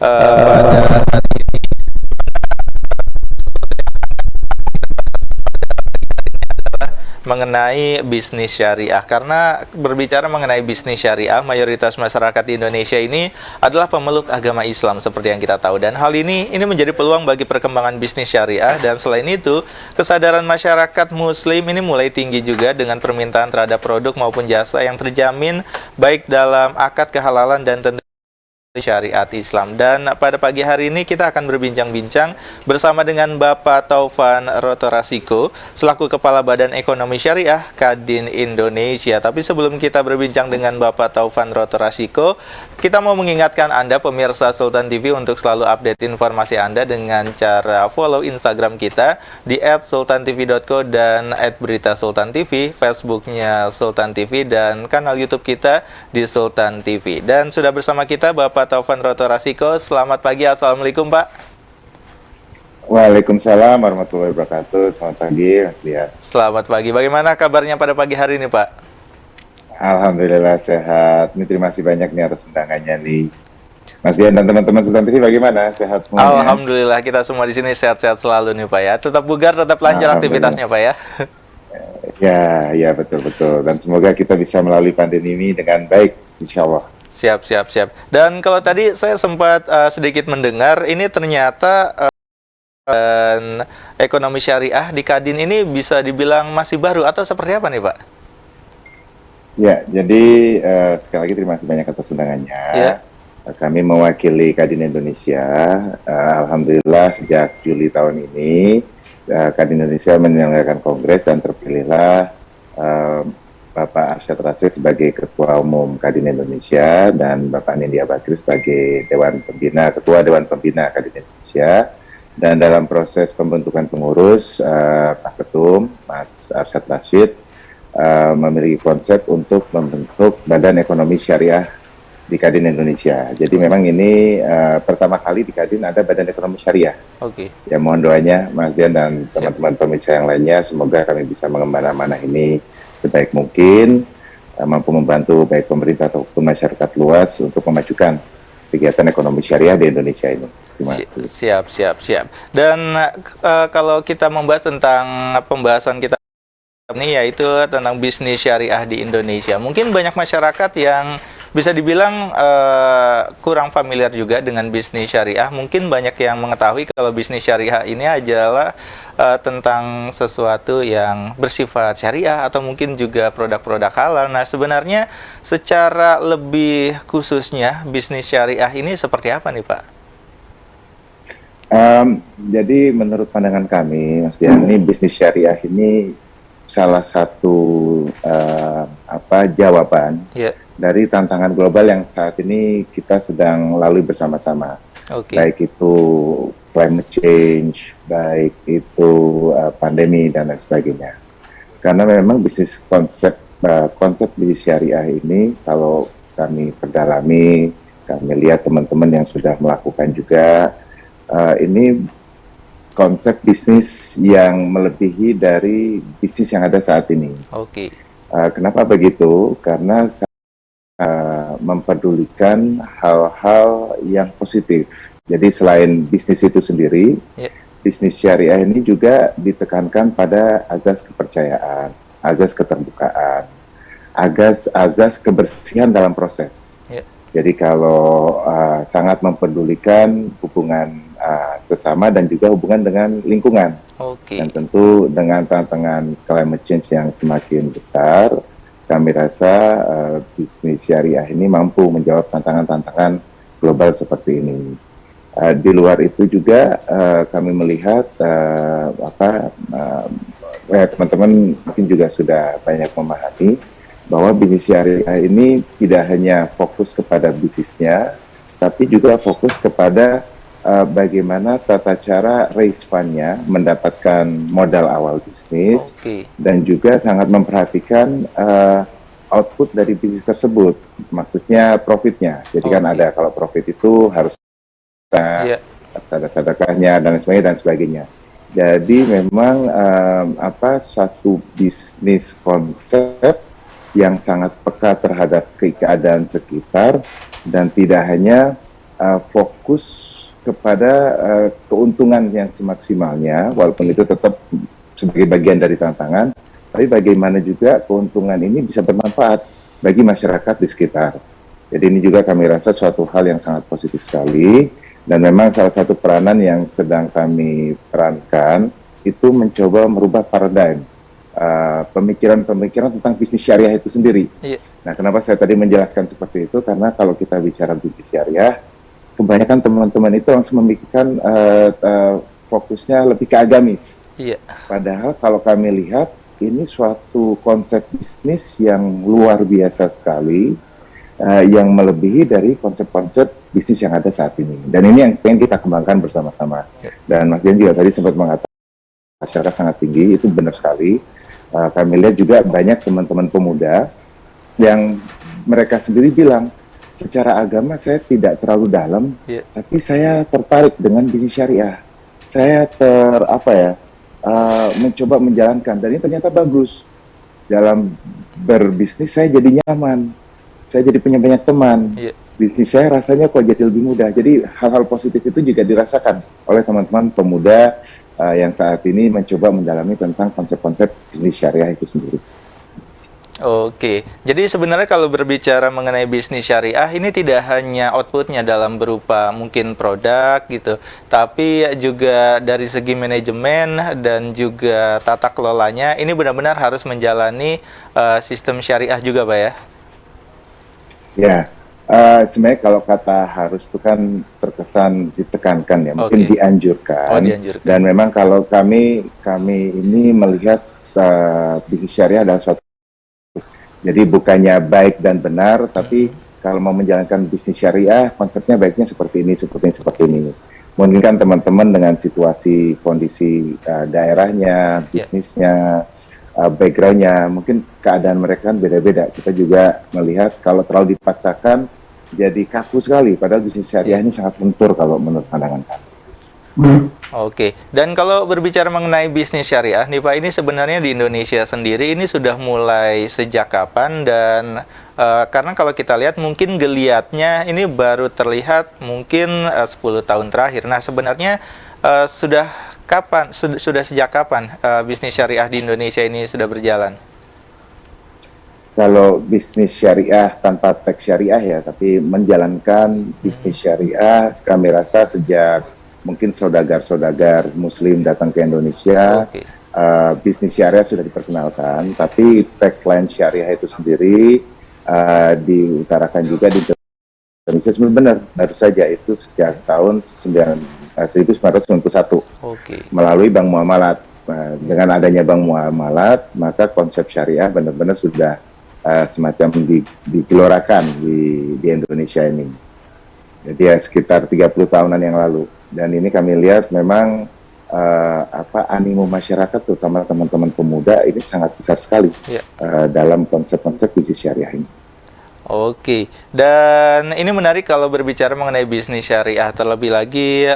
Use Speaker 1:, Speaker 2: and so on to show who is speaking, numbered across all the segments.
Speaker 1: pada mengenai bisnis syariah. Karena berbicara mengenai bisnis syariah, mayoritas masyarakat di Indonesia ini adalah pemeluk agama Islam seperti yang kita tahu, dan hal ini menjadi peluang bagi perkembangan bisnis syariah. Dan selain itu, kesadaran masyarakat muslim ini mulai tinggi juga dengan permintaan terhadap produk maupun jasa yang terjamin baik dalam akad kehalalan dan tentu syariat Islam. Dan pada pagi hari ini kita akan berbincang-bincang bersama dengan Bapak Taufan Rotorasiko selaku Kepala Badan Ekonomi Syariah Kadin Indonesia. Tapi sebelum kita berbincang dengan Bapak Taufan Rotorasiko, kita mau mengingatkan Anda pemirsa Sultan TV untuk selalu update informasi Anda dengan cara follow Instagram kita di @sultantv.co dan @beritasultantv, Facebooknya Sultan TV, dan kanal YouTube kita di Sultan TV. Dan sudah bersama kita Bapak Taufan Rotorasiko. Selamat pagi, Assalamualaikum Pak.
Speaker 2: Waalaikumsalam warahmatullahi wabarakatuh. Selamat pagi Mas Dian.
Speaker 1: Selamat pagi, bagaimana kabarnya pada pagi hari ini Pak?
Speaker 2: Alhamdulillah sehat. Ini terima kasih banyak nih atas undangannya nih. Mas Dian dan teman-teman Sultan TV bagaimana? Sehat semuanya?
Speaker 1: Alhamdulillah kita semua di sini sehat-sehat selalu nih Pak ya. Tetap bugar, tetap lancar aktivitasnya Pak ya.
Speaker 2: Ya betul-betul. Dan semoga kita bisa melalui pandemi ini dengan baik, insya Allah.
Speaker 1: Siap. Dan kalau tadi saya sempat sedikit mendengar, ini ternyata ekonomi syariah di Kadin ini bisa dibilang masih baru atau seperti apa nih Pak?
Speaker 2: Ya, jadi sekali lagi terima kasih banyak atas undangannya.
Speaker 1: Ya.
Speaker 2: Kami mewakili Kadin Indonesia. Alhamdulillah sejak Juli tahun ini Kadin Indonesia menyelenggarakan kongres dan terpilihlah Bapak Arsyad Rashid sebagai Ketua Umum Kadin Indonesia dan Bapak Nindya Bakri sebagai Ketua Dewan Pembina Kadin Indonesia. Dan dalam proses pembentukan pengurus, Pak Ketum, Mas Arsyad Rashid, memiliki konsep untuk membentuk Badan Ekonomi Syariah di Kadin Indonesia. Jadi memang ini pertama kali di Kadin ada Badan Ekonomi Syariah.
Speaker 1: Oke.
Speaker 2: Ya mohon doanya Mas Dian dan teman-teman pemirsa yang lainnya, semoga kami bisa mengemban amanah ini sebaik mungkin, mampu membantu baik pemerintah ataupun masyarakat luas untuk memajukan kegiatan ekonomi syariah di Indonesia ini.
Speaker 1: Siap. Dan kalau kita membahas tentang pembahasan kita ini, yaitu tentang bisnis syariah di Indonesia. Mungkin banyak masyarakat yang bisa dibilang kurang familiar juga dengan bisnis syariah. Mungkin banyak yang mengetahui kalau bisnis syariah ini adalah tentang sesuatu yang bersifat syariah atau mungkin juga produk-produk halal. Nah, sebenarnya secara lebih khususnya bisnis syariah ini seperti apa nih Pak?
Speaker 2: Jadi menurut pandangan kami, Mas Dian, ini bisnis syariah ini salah satu jawaban dari tantangan global yang saat ini kita sedang lalui bersama-sama. Baik itu climate change, baik itu pandemi dan lain sebagainya. Karena memang konsep bisnis syariah ini kalau kami perdalami, kami lihat teman-teman yang sudah melakukan juga, ini konsep bisnis yang melebihi dari bisnis yang ada saat ini. Kenapa begitu? Karena mempedulikan hal-hal yang positif. Jadi selain bisnis itu sendiri, bisnis syariah ini juga ditekankan pada azas kepercayaan, azas keterbukaan, azas kebersihan dalam proses. Jadi kalau sangat mempedulikan hubungan sesama dan juga hubungan dengan lingkungan. Dan tentu dengan tantangan climate change yang semakin besar, kami rasa bisnis syariah ini mampu menjawab tantangan-tantangan global seperti ini. Di luar itu juga kami melihat teman-teman mungkin juga sudah banyak memahami bahwa bisnis syariah ini tidak hanya fokus kepada bisnisnya, tapi juga fokus kepada bagaimana tata cara raise fund-nya, mendapatkan modal awal bisnis, dan juga sangat memperhatikan output dari bisnis tersebut, maksudnya profitnya. Jadi kan ada, kalau profit itu harus ada sedekahnya dan sebagainya. Jadi memang satu bisnis konsep yang sangat peka terhadap keadaan sekitar dan tidak hanya fokus kepada keuntungan yang semaksimalnya, walaupun itu tetap sebagai bagian dari tantangan, tapi bagaimana juga keuntungan ini bisa bermanfaat bagi masyarakat di sekitar. Jadi ini juga kami rasa suatu hal yang sangat positif sekali, dan memang salah satu peranan yang sedang kami perankan itu mencoba merubah paradigm pemikiran-pemikiran tentang bisnis syariah itu sendiri. Nah, kenapa saya tadi menjelaskan seperti itu? Karena kalau kita bicara bisnis syariah, kebanyakan teman-teman itu langsung memikirkan fokusnya lebih ke agamis. Padahal kalau kami lihat, ini suatu konsep bisnis yang luar biasa sekali, yang melebihi dari konsep-konsep bisnis yang ada saat ini. Dan ini yang pengen kita kembangkan bersama-sama. Dan Mas Dian juga tadi sempat mengatakan masyarakat sangat tinggi, itu benar sekali. Kami lihat juga banyak teman-teman pemuda yang mereka sendiri bilang, secara agama saya tidak terlalu dalam, tapi saya tertarik dengan bisnis syariah. Saya mencoba menjalankan, dan ini ternyata bagus. Dalam berbisnis saya jadi nyaman, saya jadi punya banyak teman. Bisnis saya rasanya kok jadi lebih mudah. Jadi hal-hal positif itu juga dirasakan oleh teman-teman pemuda yang saat ini mencoba mendalami tentang konsep-konsep bisnis syariah itu sendiri.
Speaker 1: Oke, jadi sebenarnya kalau berbicara mengenai bisnis syariah, ini tidak hanya outputnya dalam berupa mungkin produk gitu, tapi juga dari segi manajemen dan juga tata kelolanya, ini benar-benar harus menjalani sistem syariah juga, Pak ya?
Speaker 2: Ya, sebenarnya kalau kata harus itu kan terkesan ditekankan ya, mungkin dianjurkan.
Speaker 1: Dianjurkan.
Speaker 2: Dan memang kalau kami ini melihat bisnis syariah adalah suatu, jadi bukannya baik dan benar, tapi kalau mau menjalankan bisnis syariah, konsepnya baiknya seperti ini, seperti ini. Mungkin kan teman-teman dengan situasi, kondisi daerahnya, bisnisnya, backgroundnya, mungkin keadaan mereka kan beda-beda. Kita juga melihat kalau terlalu dipaksakan, jadi kaku sekali, padahal bisnis syariah ini sangat lentur kalau menurut pandangan kami.
Speaker 1: Oke, dan kalau berbicara mengenai bisnis syariah nih Pak, ini sebenarnya di Indonesia sendiri ini sudah mulai sejak kapan? Dan karena kalau kita lihat mungkin geliatnya ini baru terlihat mungkin 10 tahun terakhir. Nah sebenarnya sudah sejak kapan bisnis syariah di Indonesia ini sudah berjalan?
Speaker 2: Kalau bisnis syariah tanpa teks syariah ya, tapi menjalankan bisnis syariah kami rasa sejak mungkin saudagar-saudagar Muslim datang ke Indonesia, bisnis syariah sudah diperkenalkan, tapi tagline syariah itu sendiri diutarakan juga di Indonesia. Sebenarnya benar, baru saja itu sejak tahun 1991 melalui Bank Muamalat. Dengan adanya Bank Muamalat, maka konsep syariah benar-benar sudah semacam digelorakan di Indonesia ini. Jadi ya sekitar 30 tahunan yang lalu. Dan ini kami lihat memang animo masyarakat, terutama teman-teman pemuda, ini sangat besar sekali dalam konsep-konsep bisnis syariah ini.
Speaker 1: Oke, dan ini menarik kalau berbicara mengenai bisnis syariah, terlebih lagi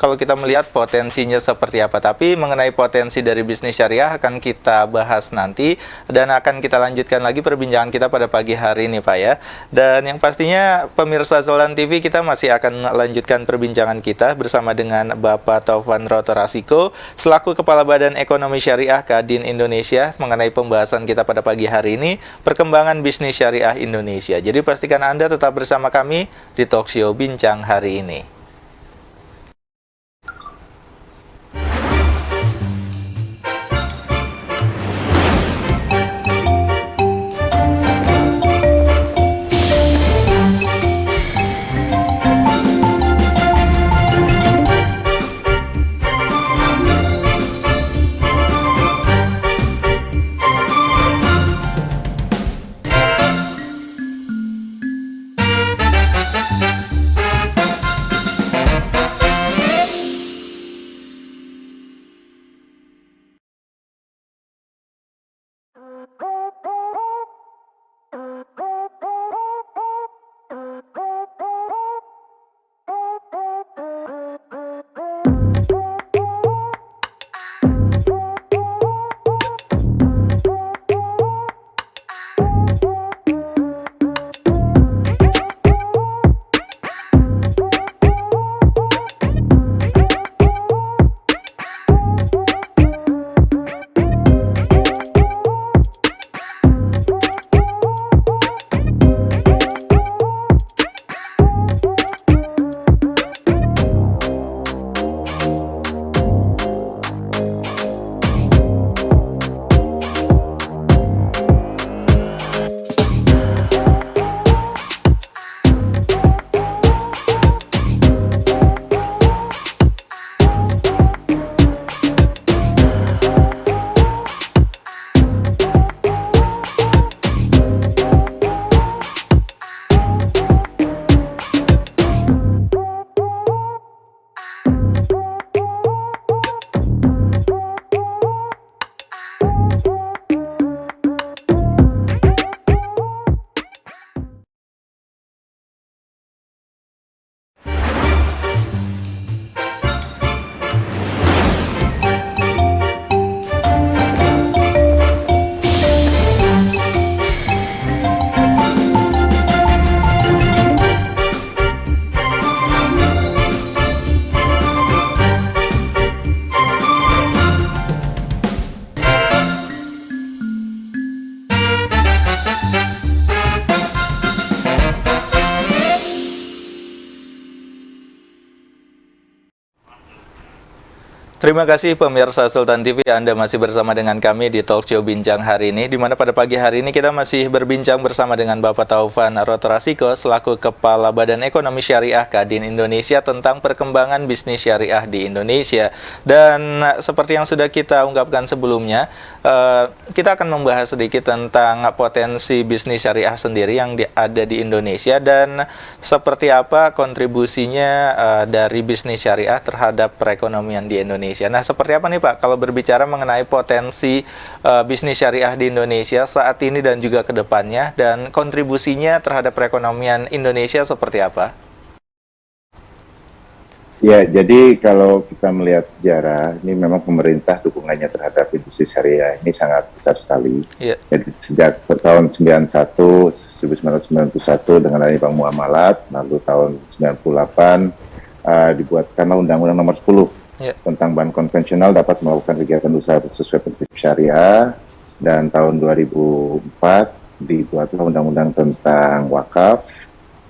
Speaker 1: kalau kita melihat potensinya seperti apa. Tapi mengenai potensi dari bisnis syariah akan kita bahas nanti, dan akan kita lanjutkan lagi perbincangan kita pada pagi hari ini Pak ya. Dan yang pastinya pemirsa Zolan TV, kita masih akan lanjutkan perbincangan kita bersama dengan Bapak Taufan Rotorasiko selaku Kepala Badan Ekonomi Syariah Kadin Indonesia mengenai pembahasan kita pada pagi hari ini, perkembangan bisnis syariah Indonesia. Jadi pastikan Anda tetap bersama kami di Talkshow Bincang hari ini. Terima kasih pemirsa Sultan TV, Anda masih bersama dengan kami di Talk Show Bincang hari ini, di mana pada pagi hari ini kita masih berbincang bersama dengan Bapak Taufan Rotorasiko selaku Kepala Badan Ekonomi Syariah Kadin Indonesia tentang perkembangan bisnis syariah di Indonesia. Dan seperti yang sudah kita ungkapkan sebelumnya, kita akan membahas sedikit tentang potensi bisnis syariah sendiri yang ada di Indonesia dan seperti apa kontribusinya dari bisnis syariah terhadap perekonomian di Indonesia. Nah, seperti apa nih Pak, kalau berbicara mengenai potensi bisnis syariah di Indonesia saat ini dan juga ke depannya, dan kontribusinya terhadap perekonomian Indonesia seperti apa?
Speaker 2: Ya, jadi kalau kita melihat sejarah, ini memang pemerintah dukungannya terhadap industri syariah ini sangat besar sekali.
Speaker 1: Yeah.
Speaker 2: Jadi sejak tahun 1991 dengan adanya Bank Muamalat, lalu tahun 98 dibuatkanlah Undang-Undang Nomor 10 tentang bank konvensional dapat melakukan kegiatan usaha sesuai prinsip syariah, dan tahun 2004 dibuatlah undang-undang tentang wakaf,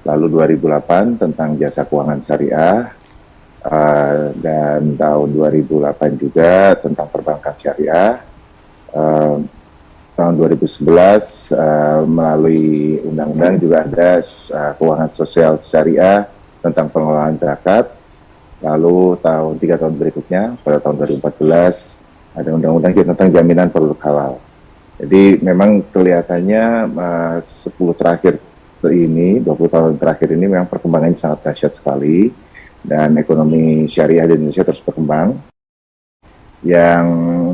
Speaker 2: lalu 2008 tentang jasa keuangan syariah, dan tahun 2008 juga tentang perbankan syariah. Tahun 2011 melalui undang-undang juga ada keuangan sosial syariah tentang pengelolaan zakat. Lalu 3 tahun berikutnya, pada tahun 2014, ada undang-undang tentang jaminan produk halal. Jadi memang kelihatannya 10 terakhir ini, 20 tahun terakhir ini memang perkembangannya sangat dahsyat sekali, dan ekonomi syariah di Indonesia terus berkembang. Yang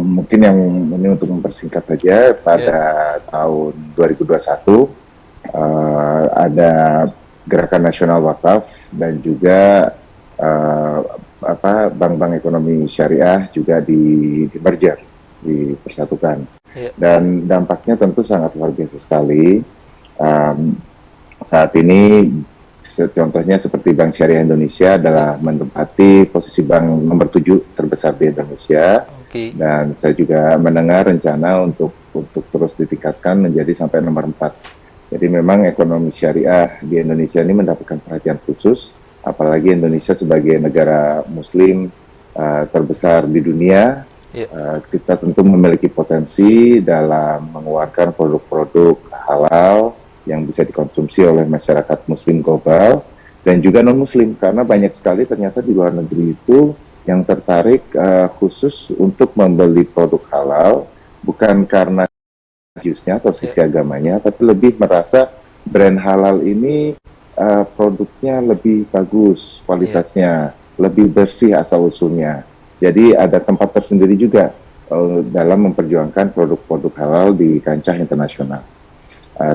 Speaker 2: mungkin yang ini untuk mempersingkat saja, pada tahun 2021 ada Gerakan Nasional Wakaf dan juga bank-bank ekonomi syariah juga di merger, dipersatukan. Dan dampaknya tentu sangat luar biasa sekali. Saat ini contohnya seperti Bank Syariah Indonesia adalah menempati posisi bank nomor 7 terbesar di Indonesia. Dan saya juga mendengar rencana untuk terus ditingkatkan menjadi sampai nomor 4. Jadi memang ekonomi syariah di Indonesia ini mendapatkan perhatian khusus, apalagi Indonesia sebagai negara Muslim terbesar di dunia. Kita tentu memiliki potensi dalam mengeluarkan produk-produk halal yang bisa dikonsumsi oleh masyarakat Muslim global dan juga non-Muslim, karena banyak sekali ternyata di luar negeri itu yang tertarik khusus untuk membeli produk halal, bukan karena religiusnya atau sisi agamanya, tapi lebih merasa brand halal ini produknya lebih bagus, kualitasnya lebih bersih asal-usulnya. Jadi ada tempat tersendiri juga dalam memperjuangkan produk-produk halal di kancah internasional.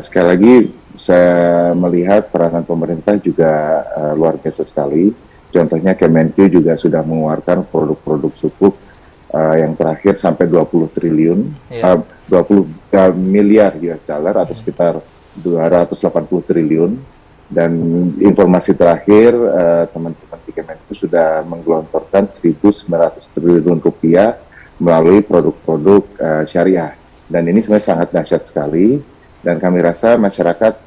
Speaker 2: Sekali lagi, saya melihat peranan pemerintah juga luar biasa sekali. Contohnya Kemenkyu juga sudah mengeluarkan produk-produk sukuk yang terakhir sampai 20 triliun, 20 miliar US dollar atau sekitar 280 triliun. Dan informasi terakhir, teman-teman di Kemenkyu sudah menggelontorkan 1.900 triliun rupiah melalui produk-produk syariah. Dan ini sebenarnya sangat dahsyat sekali, dan kami rasa masyarakat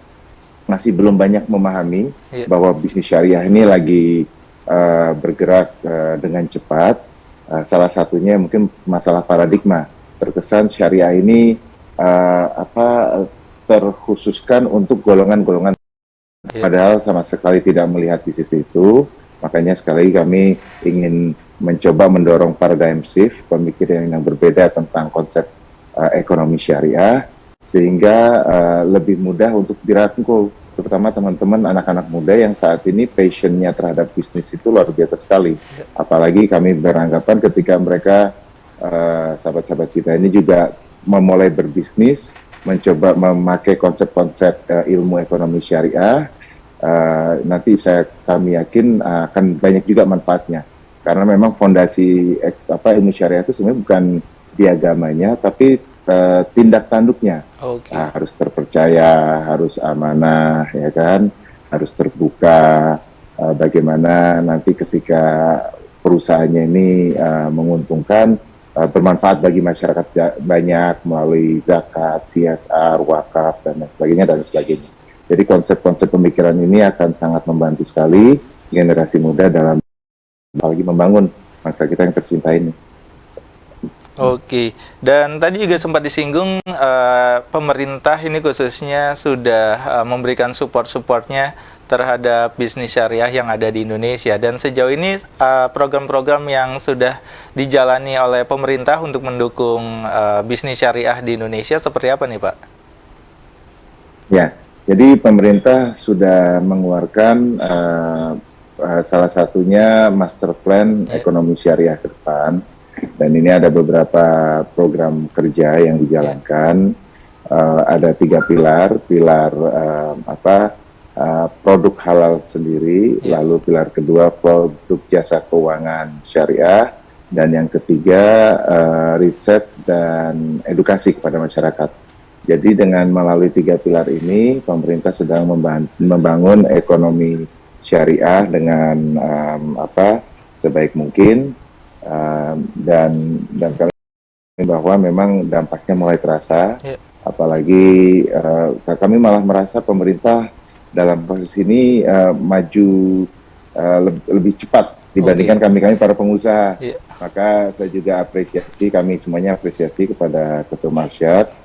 Speaker 2: masih belum banyak memahami bahwa bisnis syariah ini lagi bergerak dengan cepat. Salah satunya mungkin masalah paradigma. Terkesan syariah ini terkhususkan untuk golongan-golongan, padahal sama sekali tidak melihat di sisi itu. Makanya sekali lagi kami ingin mencoba mendorong paradigm shift, pemikiran yang berbeda tentang konsep ekonomi syariah, sehingga lebih mudah untuk dirangkul, terutama teman-teman anak-anak muda yang saat ini passionnya terhadap bisnis itu luar biasa sekali. Apalagi kami beranggapan ketika mereka, sahabat-sahabat kita ini juga memulai berbisnis, mencoba memakai konsep-konsep ilmu ekonomi syariah, nanti kami yakin akan banyak juga manfaatnya, karena memang fondasi ilmu syariah itu sebenarnya bukan di agamanya, tapi tindak tanduknya. Harus terpercaya, harus amanah, ya kan, harus terbuka. Bagaimana nanti ketika perusahaannya ini menguntungkan, bermanfaat bagi masyarakat banyak melalui zakat, CSR, wakaf, dan sebagainya. Jadi konsep-konsep pemikiran ini akan sangat membantu sekali generasi muda dalam apalagi membangun bangsa kita yang tercinta ini.
Speaker 1: Oke, dan tadi juga sempat disinggung pemerintah ini khususnya sudah memberikan support-supportnya terhadap bisnis syariah yang ada di Indonesia. Dan sejauh ini program-program yang sudah dijalani oleh pemerintah untuk mendukung bisnis syariah di Indonesia seperti apa nih Pak?
Speaker 2: Ya, jadi pemerintah sudah mengeluarkan salah satunya master plan ekonomi syariah ke depan. Dan ini ada beberapa program kerja yang dijalankan. Ada 3 pilar, produk halal sendiri, lalu pilar kedua produk jasa keuangan syariah, dan yang ketiga riset dan edukasi kepada masyarakat. Jadi dengan melalui 3 pilar ini, pemerintah sedang membangun ekonomi syariah dengan sebaik mungkin. Dan kami bahwa memang dampaknya mulai terasa, apalagi kami malah merasa pemerintah dalam proses ini maju lebih cepat dibandingkan kami para pengusaha. Maka saya juga kami semuanya apresiasi kepada Ketua Marsyad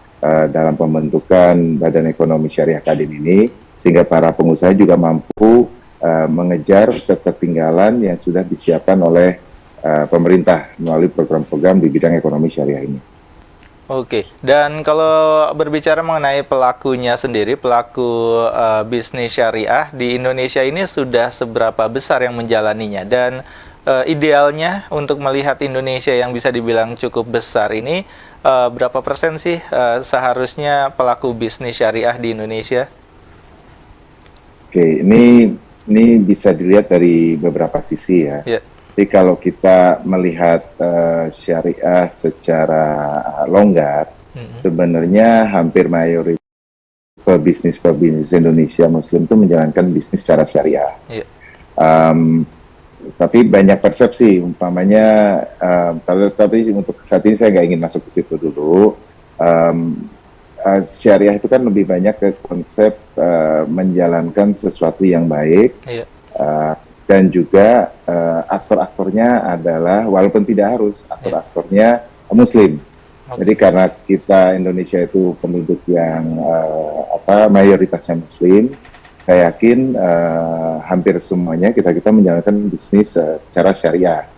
Speaker 2: dalam pembentukan Badan Ekonomi Syariah Kadin ini, sehingga para pengusaha juga mampu mengejar ketertinggalan yang sudah disiapkan oleh pemerintah melalui program-program di bidang ekonomi syariah ini.
Speaker 1: Oke, dan kalau berbicara mengenai pelakunya sendiri, pelaku bisnis syariah di Indonesia ini sudah seberapa besar yang menjalaninya? Dan idealnya untuk melihat Indonesia yang bisa dibilang cukup besar ini, berapa persen sih seharusnya pelaku bisnis syariah di Indonesia?
Speaker 2: Oke, ini bisa dilihat dari beberapa sisi ya. Jadi kalau kita melihat syariah secara longgar, sebenarnya hampir mayoritas pebisnis Indonesia Muslim itu menjalankan bisnis secara syariah. Tapi banyak persepsi, umpamanya, tapi untuk saat ini saya nggak ingin masuk ke situ dulu. Syariah itu kan lebih banyak ke konsep menjalankan sesuatu yang baik. Dan juga aktor-aktornya adalah, walaupun tidak harus, aktor-aktornya Muslim. Jadi karena kita Indonesia itu penduduk yang mayoritasnya Muslim, saya yakin hampir semuanya kita menjalankan bisnis secara syariah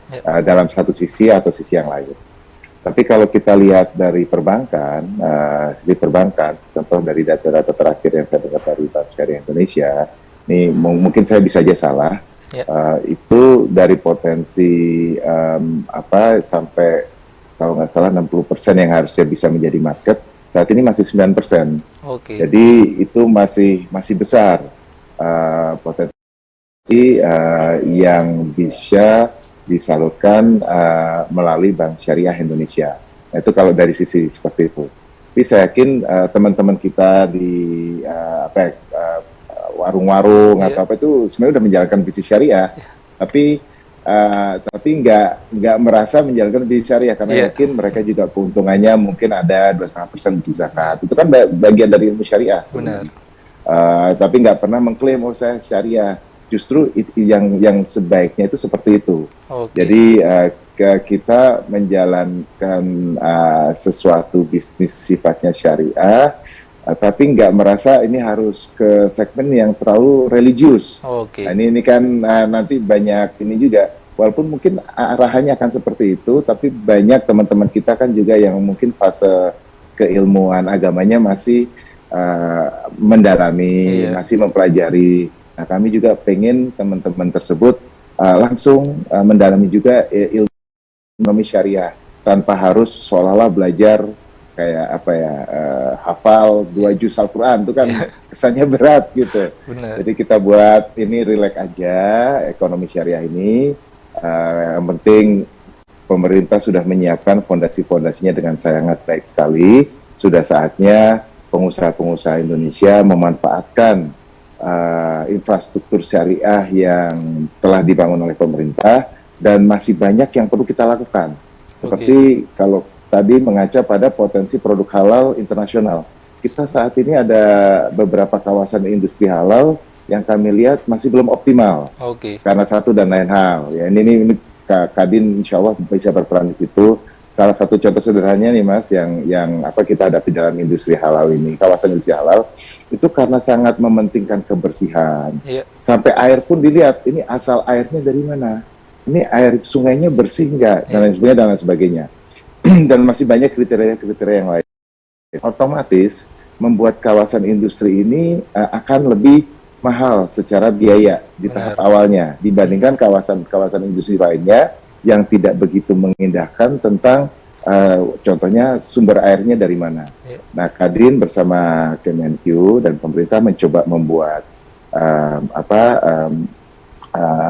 Speaker 2: dalam satu sisi atau sisi yang lain. Tapi kalau kita lihat dari perbankan, sisi perbankan, contoh dari data-data terakhir yang saya dengar dari Bank Syariah Indonesia, ini mungkin saya bisa aja salah. Itu dari potensi sampai kalau nggak salah 60% yang harusnya bisa menjadi market, saat ini masih 9%. Jadi itu masih besar potensi yang bisa disalurkan melalui Bank Syariah Indonesia. Itu kalau dari sisi seperti itu. Tapi saya yakin teman-teman kita di warung-warung atau apa itu sebenarnya udah menjalankan bisnis syariah, tapi nggak merasa menjalankan bisnis syariah karena yakin mereka juga keuntungannya mungkin ada 2,5% untuk zakat. Itu kan bagian dari ilmu syariah. Tapi nggak pernah mengklaim saya syariah. Justru yang sebaiknya itu seperti itu. Jadi kita menjalankan sesuatu bisnis sifatnya syariah, tapi nggak merasa ini harus ke segmen yang terlalu religius. Nah, ini kan nanti banyak ini juga, walaupun mungkin arahannya akan seperti itu, tapi banyak teman-teman kita kan juga yang mungkin fase keilmuan agamanya masih mendalami, masih mempelajari. Nah, kami juga pengen teman-teman tersebut langsung mendalami juga ilmu ekonomi syariah tanpa harus seolah-olah belajar kayak hafal 2 juz Al-Quran, itu kan kesannya berat gitu. Jadi kita buat ini relax aja, ekonomi syariah ini. Yang penting pemerintah sudah menyiapkan fondasi-fondasinya dengan sangat baik sekali. Sudah saatnya pengusaha-pengusaha Indonesia memanfaatkan infrastruktur syariah yang telah dibangun oleh pemerintah, dan masih banyak yang perlu kita lakukan. Seperti kalau tadi mengaca pada potensi produk halal internasional. Kita saat ini ada beberapa kawasan industri halal yang kami lihat masih belum optimal. Karena satu dan lain hal. Ya, ini Kadin insya Allah bisa berperan di situ. Salah satu contoh sederhananya nih Mas, yang apa kita hadapi dalam industri halal ini, kawasan industri halal, itu karena sangat mementingkan kebersihan.
Speaker 1: Iya.
Speaker 2: Sampai air pun dilihat, ini asal airnya dari mana? Ini air sungainya bersih nggak? Dan lain sebagainya. Dan masih banyak kriteria-kriteria yang lain. Otomatis membuat kawasan industri ini akan lebih mahal secara biaya di tahap awalnya dibandingkan kawasan industri lainnya yang tidak begitu mengindahkan tentang contohnya sumber airnya dari mana. Nah, Kadin bersama Kemenq dan pemerintah mencoba membuat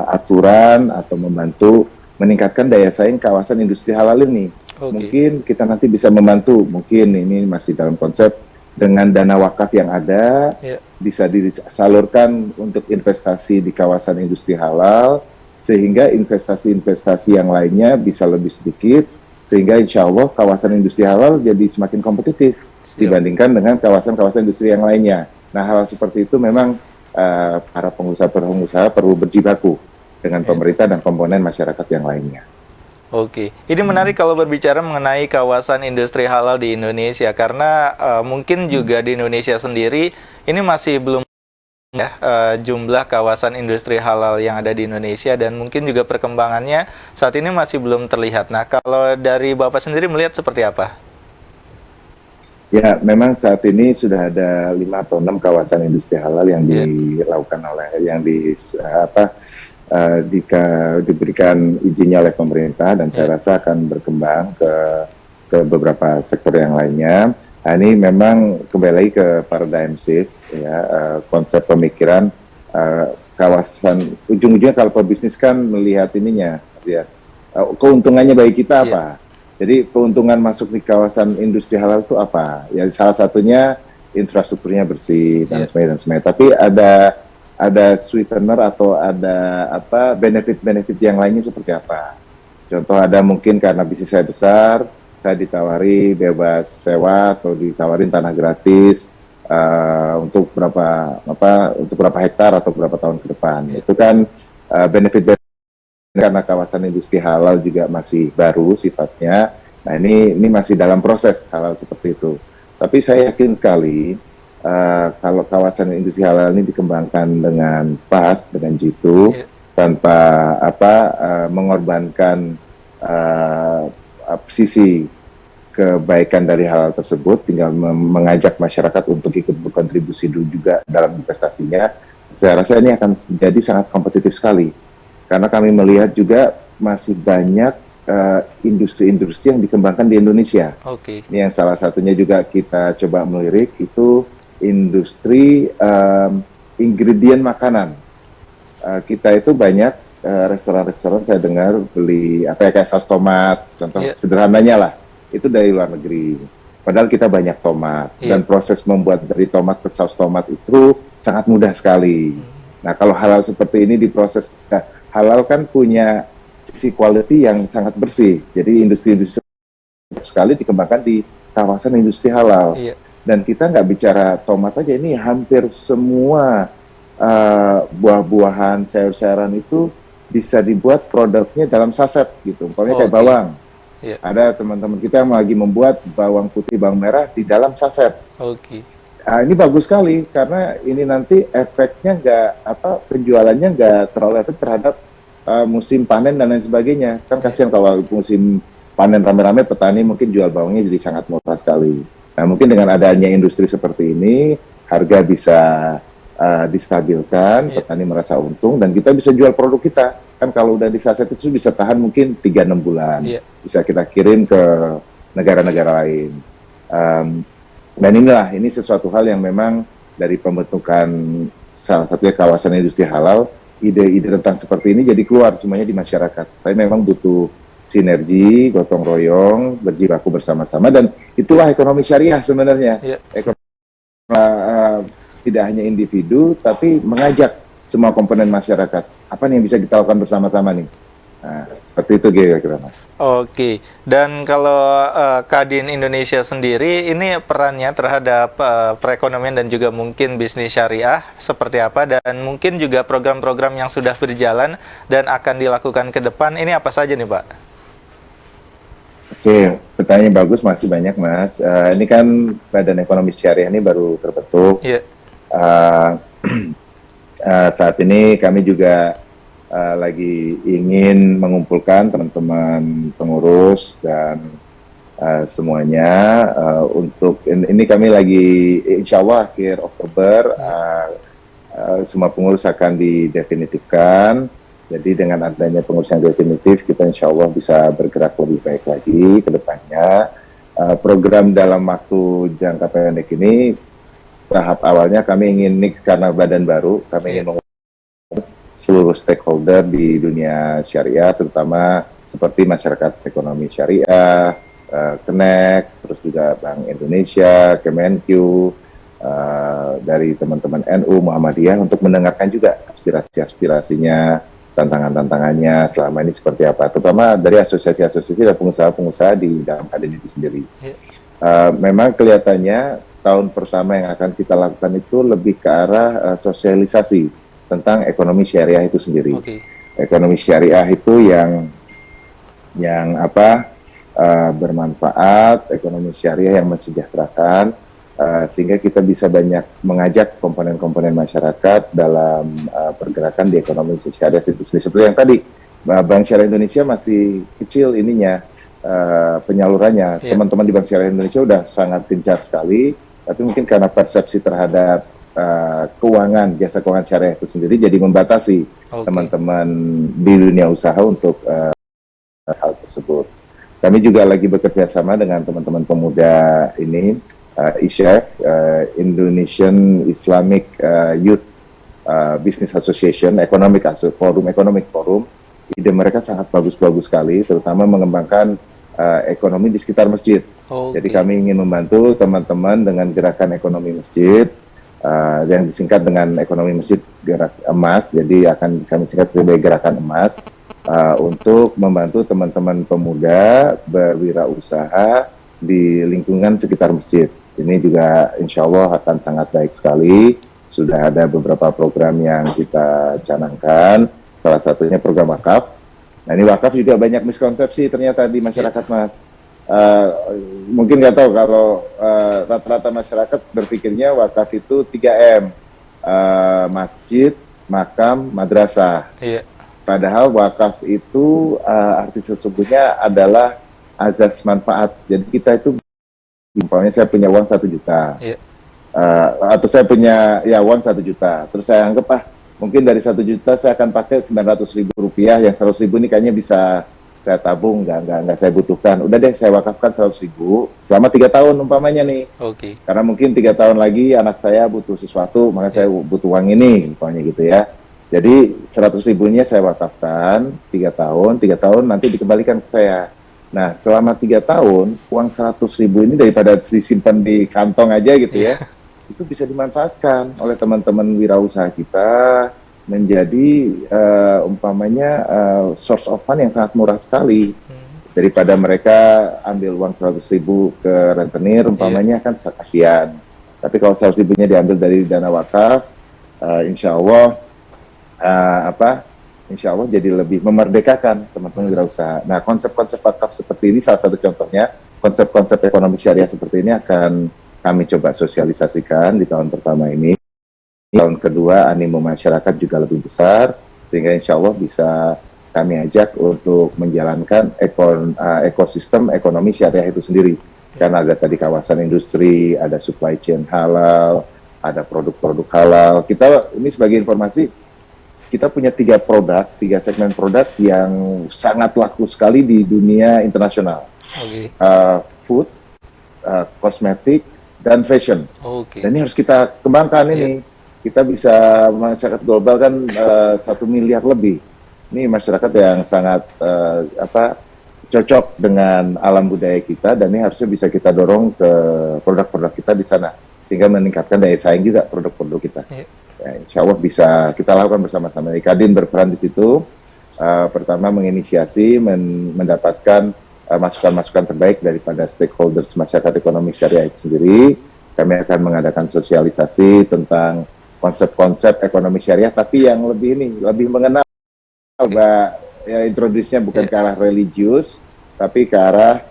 Speaker 2: aturan atau membantu meningkatkan daya saing kawasan industri halal ini. Mungkin kita nanti bisa membantu, mungkin ini masih dalam konsep dengan dana wakaf yang ada, bisa disalurkan untuk investasi di kawasan industri halal, sehingga investasi-investasi yang lainnya bisa lebih sedikit, sehingga insya Allah kawasan industri halal jadi semakin kompetitif dibandingkan dengan kawasan-kawasan industri yang lainnya. Nah, hal seperti itu memang para pengusaha perlu berjibaku dengan pemerintah dan komponen masyarakat yang lainnya.
Speaker 1: Oke, ini menarik kalau berbicara mengenai kawasan industri halal di Indonesia, karena mungkin juga di Indonesia sendiri ini masih belum jumlah kawasan industri halal yang ada di Indonesia, dan mungkin juga perkembangannya saat ini masih belum terlihat. Nah, kalau dari Bapak sendiri melihat seperti apa?
Speaker 2: Ya, memang saat ini sudah ada 5 atau 6 kawasan industri halal yang dilakukan diberikan izinnya oleh pemerintah, dan saya rasa akan berkembang ke beberapa sektor yang lainnya. Nah, ini memang kembali lagi ke paradigm shift, ya, konsep pemikiran kawasan. Ujung-ujungnya kalau pebisnis kan melihat ininya, ya, keuntungannya bagi kita apa? Jadi keuntungan masuk di kawasan industri halal itu apa? Ya, salah satunya infrastrukturnya bersih dan sebagainya. Tapi ada sweetener atau ada benefit-benefit yang lainnya seperti apa? Contoh, ada mungkin karena bisnis saya besar, saya ditawari bebas sewa atau ditawarin tanah gratis untuk berapa hektar atau berapa tahun ke depan. Itu kan benefit karena kawasan industri halal juga masih baru sifatnya. Nah, ini masih dalam proses halal seperti itu. Tapi saya yakin sekali kalau kawasan industri halal ini dikembangkan dengan pas, dengan jitu, tanpa mengorbankan sisi kebaikan dari halal tersebut, tinggal mengajak masyarakat untuk ikut berkontribusi dulu juga dalam investasinya. Saya rasa ini akan jadi sangat kompetitif sekali. Karena kami melihat juga masih banyak industri-industri yang dikembangkan di Indonesia. Ini yang salah satunya juga kita coba melirik, itu industri ingredient makanan. Kita itu banyak restoran-restoran saya dengar beli kayak saus tomat, contoh sederhananya lah, itu dari luar negeri. Padahal kita banyak tomat, dan proses membuat dari tomat ke saus tomat itu sangat mudah sekali. Nah, kalau halal seperti ini diproses, halal kan punya sisi quality yang sangat bersih. Jadi industri-industri sekali dikembangkan di kawasan industri halal. Dan kita nggak bicara tomat aja, ini hampir semua buah-buahan, sayur-sayuran itu bisa dibuat produknya dalam saset gitu. Umpamanya kayak bawang. Ada teman-teman kita yang lagi membuat bawang putih, bawang merah di dalam saset. Nah, ini bagus sekali karena ini nanti efeknya penjualannya nggak terlalu efek terhadap musim panen dan lain sebagainya. Kan kasihan kalau musim panen rame-rame, petani mungkin jual bawangnya jadi sangat murah sekali. Nah, mungkin dengan adanya industri seperti ini, harga bisa distabilkan, petani merasa untung, dan kita bisa jual produk kita. Kan kalau udah di saset itu bisa tahan mungkin 3-6 bulan. Bisa kita kirim ke negara-negara lain. Dan ini sesuatu hal yang memang dari pembentukan salah satunya kawasan industri halal, ide-ide tentang seperti ini jadi keluar semuanya di masyarakat. Tapi memang butuh sinergi, gotong royong, berjibaku bersama-sama, dan itulah ekonomi syariah sebenarnya. Tidak hanya individu, tapi mengajak semua komponen masyarakat. Apa nih yang bisa kita lakukan bersama-sama nih? Nah, seperti itu kira-kira Mas.
Speaker 1: Oke, dan kalau Kadin Indonesia sendiri, ini perannya terhadap perekonomian dan juga mungkin bisnis syariah seperti apa, dan mungkin juga program-program yang sudah berjalan dan akan dilakukan ke depan, ini apa saja nih Pak?
Speaker 2: Oke, pertanyaan bagus, masih banyak Mas. Ini kan Badan Ekonomi Syariah ini baru terbentuk.
Speaker 1: Iya.
Speaker 2: Uh, saat ini kami juga lagi ingin mengumpulkan teman-teman pengurus dan semuanya untuk ini kami lagi insya Allah akhir Oktober semua pengurus akan didefinitifkan. Jadi dengan adanya pengurus yang definitif kita insya Allah bisa bergerak lebih baik lagi ke depannya. Program dalam waktu jangka pendek ini tahap awalnya kami ingin karena badan baru kami ingin seluruh stakeholder di dunia syariah, terutama seperti masyarakat ekonomi syariah, Connect, terus juga Bank Indonesia, Kemenq, dari teman-teman NU, Muhammadiyah, untuk mendengarkan juga aspirasi-aspirasinya, tantangan-tantangannya selama ini seperti apa, terutama dari asosiasi-asosiasi dan pengusaha-pengusaha di dalam Kadin itu sendiri. Memang kelihatannya tahun pertama yang akan kita lakukan itu lebih ke arah sosialisasi tentang ekonomi syariah itu sendiri. Ekonomi syariah itu yang bermanfaat, ekonomi syariah yang mensejahterakan, sehingga kita bisa banyak mengajak komponen-komponen masyarakat dalam pergerakan di ekonomi syariah itu sendiri. Seperti yang tadi, Bank Syariah Indonesia masih kecil ininya, penyalurannya. Teman-teman di Bank Syariah Indonesia udah sangat gencar sekali, tapi mungkin karena persepsi terhadap keuangan, jasa keuangan syariah itu sendiri jadi membatasi teman-teman di dunia usaha untuk hal tersebut. Kami juga lagi bekerja sama dengan teman-teman pemuda ini, ISYF, Indonesian Islamic Youth Business Association, Economic Forum. Ide mereka sangat bagus-bagus sekali, terutama mengembangkan ekonomi di sekitar masjid. Jadi kami ingin membantu teman-teman dengan gerakan ekonomi masjid, yang disingkat dengan ekonomi masjid gerak emas, jadi akan kami singkat sebagai gerakan emas, untuk membantu teman-teman pemuda berwirausaha di lingkungan sekitar masjid. Ini juga insya Allah akan sangat baik sekali. Sudah ada beberapa program yang kita canangkan, salah satunya program wakaf. Nah ini wakaf juga banyak miskonsepsi ternyata di masyarakat Mas. Mungkin nggak tahu kalau rata-rata masyarakat berpikirnya wakaf itu 3M, masjid, makam, madrasah. Padahal wakaf itu arti sesungguhnya adalah azas manfaat. Jadi kita itu, umpamanya saya punya uang 1 juta, atau saya punya uang 1 juta, terus saya anggap mungkin dari 1 juta saya akan pakai 900.000 rupiah, yang 100.000 ini kayaknya bisa saya tabung, nggak saya butuhkan. Udah deh saya wakafkan 100.000 selama 3 tahun umpamanya nih. Karena mungkin 3 tahun lagi anak saya butuh sesuatu, maka saya butuh uang ini, umpamanya gitu ya. Jadi 100.000-nya saya wakafkan 3 tahun nanti dikembalikan ke saya. Nah selama 3 tahun, uang 100.000 ini daripada disimpan di kantong aja gitu ya, itu bisa dimanfaatkan oleh teman-teman wirausaha kita, menjadi umpamanya source of fund yang sangat murah sekali. Daripada mereka ambil uang 100.000 ke rentenir umpamanya, kan kasihan. Tapi kalau 100.000-nya diambil dari dana wakaf, insya Allah insya Allah jadi lebih memerdekakan teman-teman wirausaha. Nah konsep-konsep wakaf seperti ini salah satu contohnya. Konsep-konsep ekonomi syariah seperti ini akan kami coba sosialisasikan di tahun pertama ini. Tahun kedua animo masyarakat juga lebih besar, sehingga insya Allah bisa kami ajak untuk menjalankan ekosistem ekonomi syariah itu sendiri. Karena ada tadi kawasan industri, ada supply chain halal, ada produk-produk halal. Kita ini sebagai informasi, kita punya 3 segmen produk yang sangat laku sekali di dunia internasional. Food, kosmetik, dan fashion. Dan ini harus kita kembangkan ini. Kita bisa, masyarakat global kan 1 miliar lebih. Ini masyarakat yang sangat cocok dengan alam budaya kita, dan ini harusnya bisa kita dorong ke produk-produk kita di sana, sehingga meningkatkan daya saing juga produk-produk kita. Ya, insya Allah bisa kita lakukan bersama-sama. Kadin berperan di situ. pertama menginisiasi, mendapatkan masukan-masukan terbaik daripada stakeholders masyarakat ekonomi syariah itu sendiri. Kami akan mengadakan sosialisasi tentang konsep-konsep ekonomi syariah, tapi yang lebih mengenal, Mbak, ya, introduce-nya bukan ke arah religius, tapi ke arah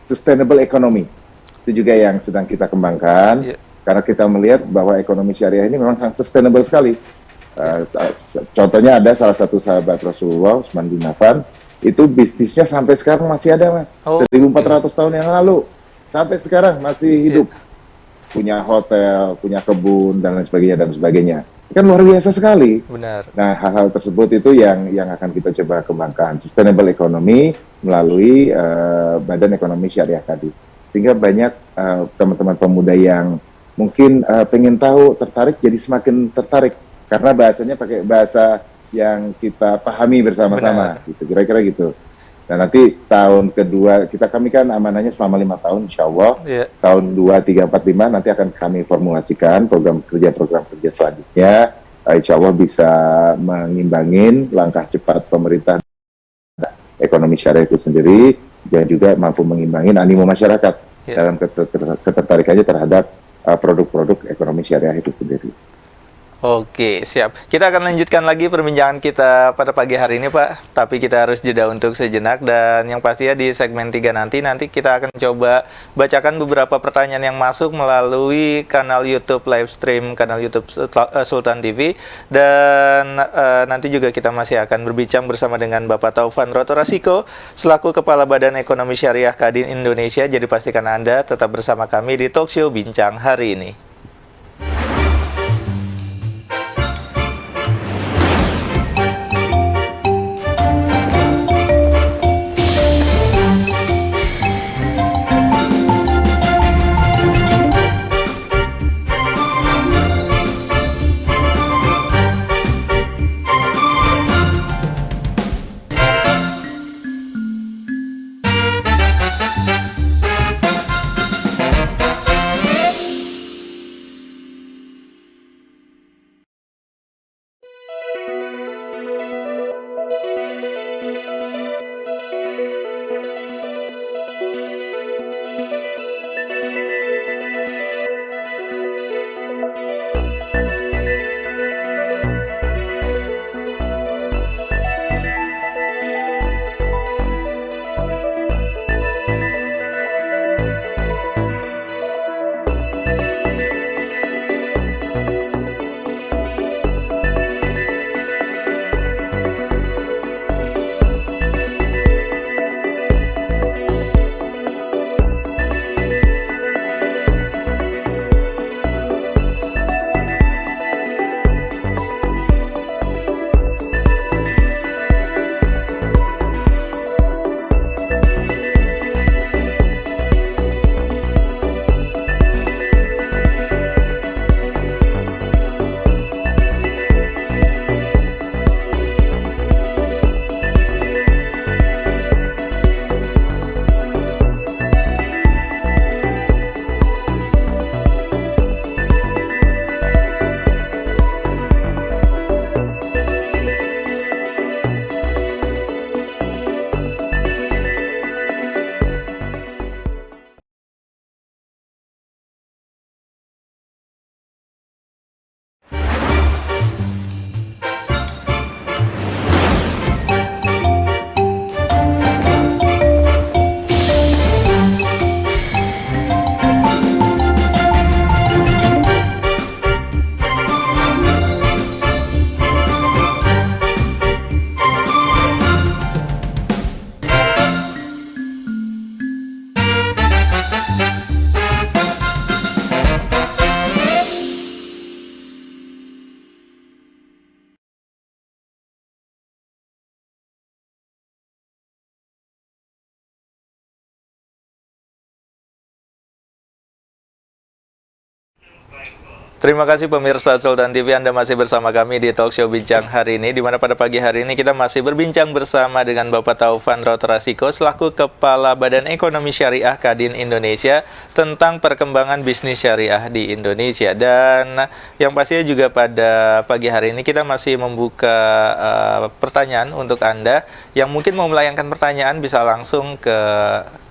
Speaker 2: sustainable economy. Itu juga yang sedang kita kembangkan, karena kita melihat bahwa ekonomi syariah ini memang sangat sustainable sekali. Contohnya ada salah satu sahabat Rasulullah, Utsman bin Affan, itu bisnisnya sampai sekarang masih ada, Mas. 1400 tahun yang lalu, sampai sekarang masih hidup. Punya hotel, punya kebun, dan lain sebagainya, dan sebagainya. Kan luar biasa sekali.
Speaker 1: Benar.
Speaker 2: Nah, hal-hal tersebut itu yang akan kita coba kembangkan. Sustainable economy melalui Badan Ekonomi Syariah tadi. Sehingga banyak teman-teman pemuda yang mungkin pengen tahu, tertarik, jadi semakin tertarik. Karena bahasanya pakai bahasa yang kita pahami bersama-sama, gitu, kira-kira gitu. Nah, nanti tahun kedua, kami kan amanahnya selama 5 tahun, insya Allah. Tahun 2, 3, 4, 5, nanti akan kami formulasikan program kerja selanjutnya. Insya Allah bisa mengimbangin langkah cepat pemerintah ekonomi syariah itu sendiri, dan juga mampu mengimbangin animo masyarakat dalam ketertarikannya terhadap produk-produk ekonomi syariah itu sendiri.
Speaker 1: Oke, siap. Kita akan lanjutkan lagi perbincangan kita pada pagi hari ini, Pak. Tapi kita harus jeda untuk sejenak. Dan yang pastinya di segmen 3 nanti kita akan coba bacakan beberapa pertanyaan yang masuk melalui kanal YouTube live stream, kanal YouTube Sultan TV. Dan nanti juga kita masih akan berbincang bersama dengan Bapak Taufan Rotorasiko, selaku Kepala Badan Ekonomi Syariah Kadin Indonesia. Jadi pastikan Anda tetap bersama kami di Talkshow Bincang hari ini. Terima kasih pemirsa Sultan TV, Anda masih bersama kami di Talk Show Bincang hari ini, di mana pada pagi hari ini kita masih berbincang bersama dengan Bapak Taufan Rotrasiko selaku Kepala Badan Ekonomi Syariah Kadin Indonesia tentang perkembangan bisnis syariah di Indonesia. Dan yang pastinya juga pada pagi hari ini kita masih membuka pertanyaan untuk Anda yang mungkin mau melayangkan pertanyaan bisa langsung ke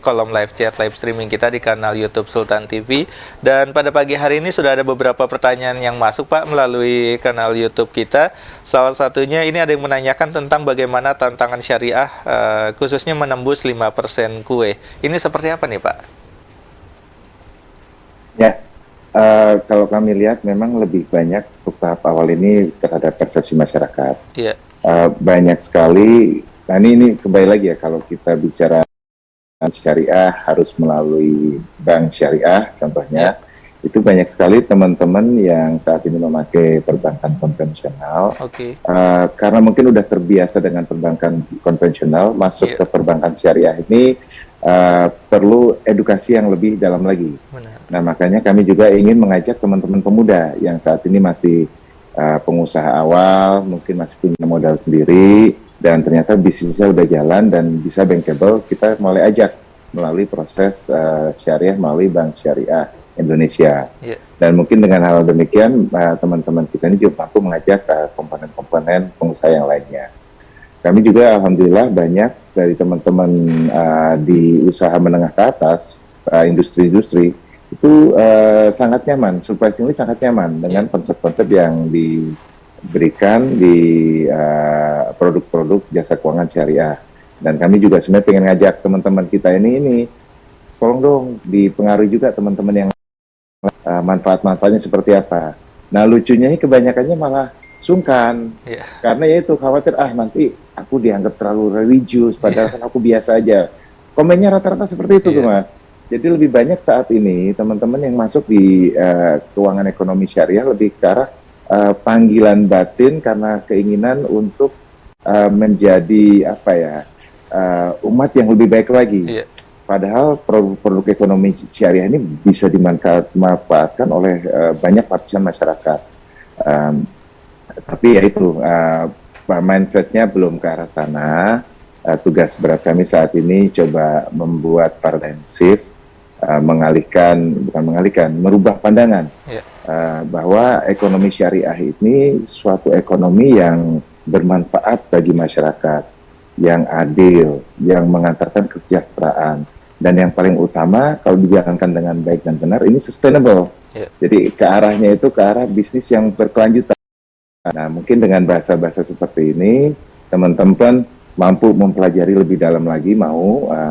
Speaker 1: kolom live chat, live streaming kita di kanal YouTube Sultan TV. Dan pada pagi hari ini sudah ada beberapa pertanyaan yang masuk, Pak, melalui kanal YouTube kita. Salah satunya ini ada yang menanyakan tentang bagaimana tantangan syariah khususnya menembus 5% kue. Ini seperti apa nih, Pak?
Speaker 2: Ya, kalau kami lihat memang lebih banyak untuk tahap awal ini terhadap persepsi masyarakat.
Speaker 1: Iya.
Speaker 2: Banyak sekali, nah ini kembali lagi ya, kalau kita bicara syariah harus melalui bank syariah contohnya, itu banyak sekali teman-teman yang saat ini memakai perbankan konvensional. Karena mungkin udah terbiasa dengan perbankan konvensional, masuk ke perbankan syariah ini perlu edukasi yang lebih dalam lagi. Nah, makanya kami juga ingin mengajak teman-teman pemuda yang saat ini masih pengusaha awal, mungkin masih punya modal sendiri, dan ternyata bisnisnya udah jalan dan bisa bankable, kita mulai ajak melalui proses syariah melalui Bank Syariah Indonesia. Dan mungkin dengan hal demikian teman-teman kita ini juga mampu mengajak komponen-komponen pengusaha yang lainnya. Kami juga alhamdulillah banyak dari teman-teman di usaha menengah ke atas, industri-industri itu sangat nyaman, surprisingly sangat nyaman dengan konsep-konsep yang diberikan di produk-produk jasa keuangan syariah. Dan kami juga sebenarnya pengen ngajak teman-teman kita ini tolong dong dipengaruhi juga teman-teman yang manfaat-manfaatnya seperti apa. Nah, lucunya ini kebanyakannya malah sungkan, karena ya itu khawatir nanti aku dianggap terlalu religius, padahal kan aku biasa aja. Komennya rata-rata seperti itu tuh, Mas. Jadi lebih banyak saat ini teman-teman yang masuk di keuangan ekonomi syariah lebih ke arah panggilan batin karena keinginan untuk menjadi umat yang lebih baik lagi. Padahal produk ekonomi syariah ini bisa dimanfaatkan oleh banyak lapisan masyarakat. Tapi ya itu mindsetnya belum ke arah sana. Tugas berat kami saat ini coba membuat paradigm shift, merubah pandangan bahwa ekonomi syariah ini suatu ekonomi yang bermanfaat bagi masyarakat, yang adil, yang mengantarkan kesejahteraan, dan yang paling utama kalau dijalankan dengan baik dan benar ini sustainable. Jadi ke arahnya itu ke arah bisnis yang berkelanjutan. Nah, mungkin dengan bahasa-bahasa seperti ini teman-teman mampu mempelajari lebih dalam lagi,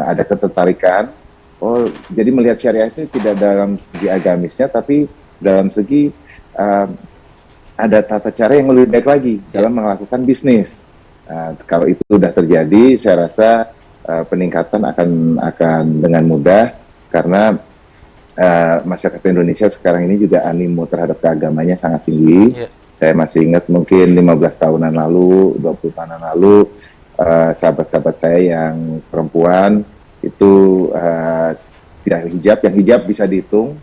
Speaker 2: ada ketertarikan. Oh, jadi melihat syariah itu tidak dalam segi agamisnya, tapi dalam segi ada tata cara yang lebih baik lagi dalam melakukan bisnis. Kalau itu sudah terjadi, saya rasa peningkatan akan dengan mudah, karena masyarakat Indonesia sekarang ini juga animo terhadap keagamanya sangat tinggi. Saya masih ingat mungkin 15 tahunan lalu, 20 tahunan lalu, sahabat-sahabat saya yang perempuan itu tidak hijab, yang hijab bisa dihitung.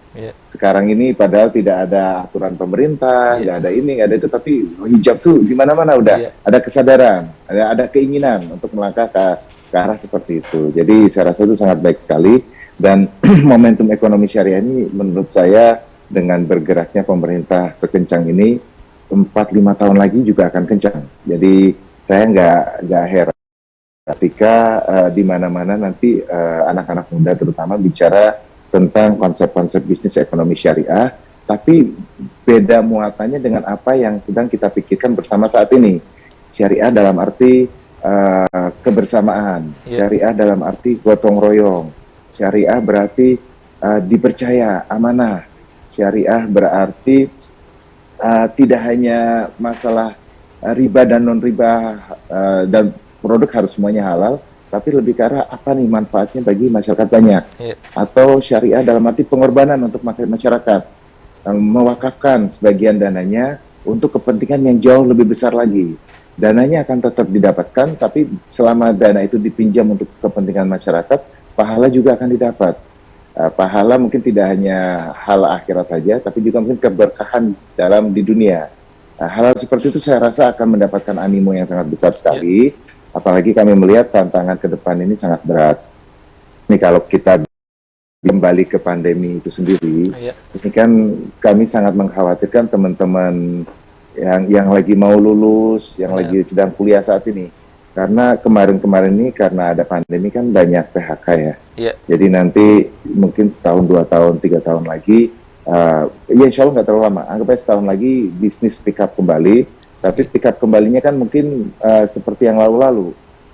Speaker 2: Sekarang ini padahal tidak ada aturan pemerintah, nggak ada ini, nggak ada itu, tapi hijab tuh di mana-mana udah ada kesadaran, ada keinginan untuk melangkah ke arah seperti itu. Jadi saya rasa itu sangat baik sekali, dan momentum ekonomi syariah ini menurut saya dengan bergeraknya pemerintah sekencang ini 4-5 tahun lagi juga akan kencang. Jadi saya nggak heran ketika di mana-mana nanti anak-anak muda terutama bicara tentang konsep-konsep bisnis ekonomi syariah, tapi beda muatannya dengan apa yang sedang kita pikirkan bersama saat ini. Syariah dalam arti kebersamaan, syariah dalam arti gotong royong, syariah berarti dipercaya, amanah, syariah berarti tidak hanya masalah riba dan non-riba dan produk harus semuanya halal, tapi lebih ke arah apa nih manfaatnya bagi masyarakat banyak. Atau syariah dalam arti pengorbanan untuk masyarakat, mewakafkan sebagian dananya untuk kepentingan yang jauh lebih besar lagi. Dananya akan tetap didapatkan, tapi selama dana itu dipinjam untuk kepentingan masyarakat, pahala juga akan didapat. pahala mungkin tidak hanya hal akhirat saja, tapi juga mungkin keberkahan di dunia. Hal seperti itu saya rasa akan mendapatkan animo yang sangat besar sekali, apalagi kami melihat tantangan ke depan ini sangat berat. Ini kalau kita kembali ke pandemi itu sendiri, ini kan kami sangat mengkhawatirkan teman-teman yang lagi mau lulus, yang lagi sedang kuliah saat ini. Karena kemarin-kemarin ini karena ada pandemi kan banyak PHK ya. Jadi nanti mungkin setahun, 2 tahun, 3 tahun lagi, ya insya Allah nggak terlalu lama. Anggap aja setahun lagi bisnis pick up kembali, tapi pick up kembalinya kan mungkin seperti yang lalu-lalu.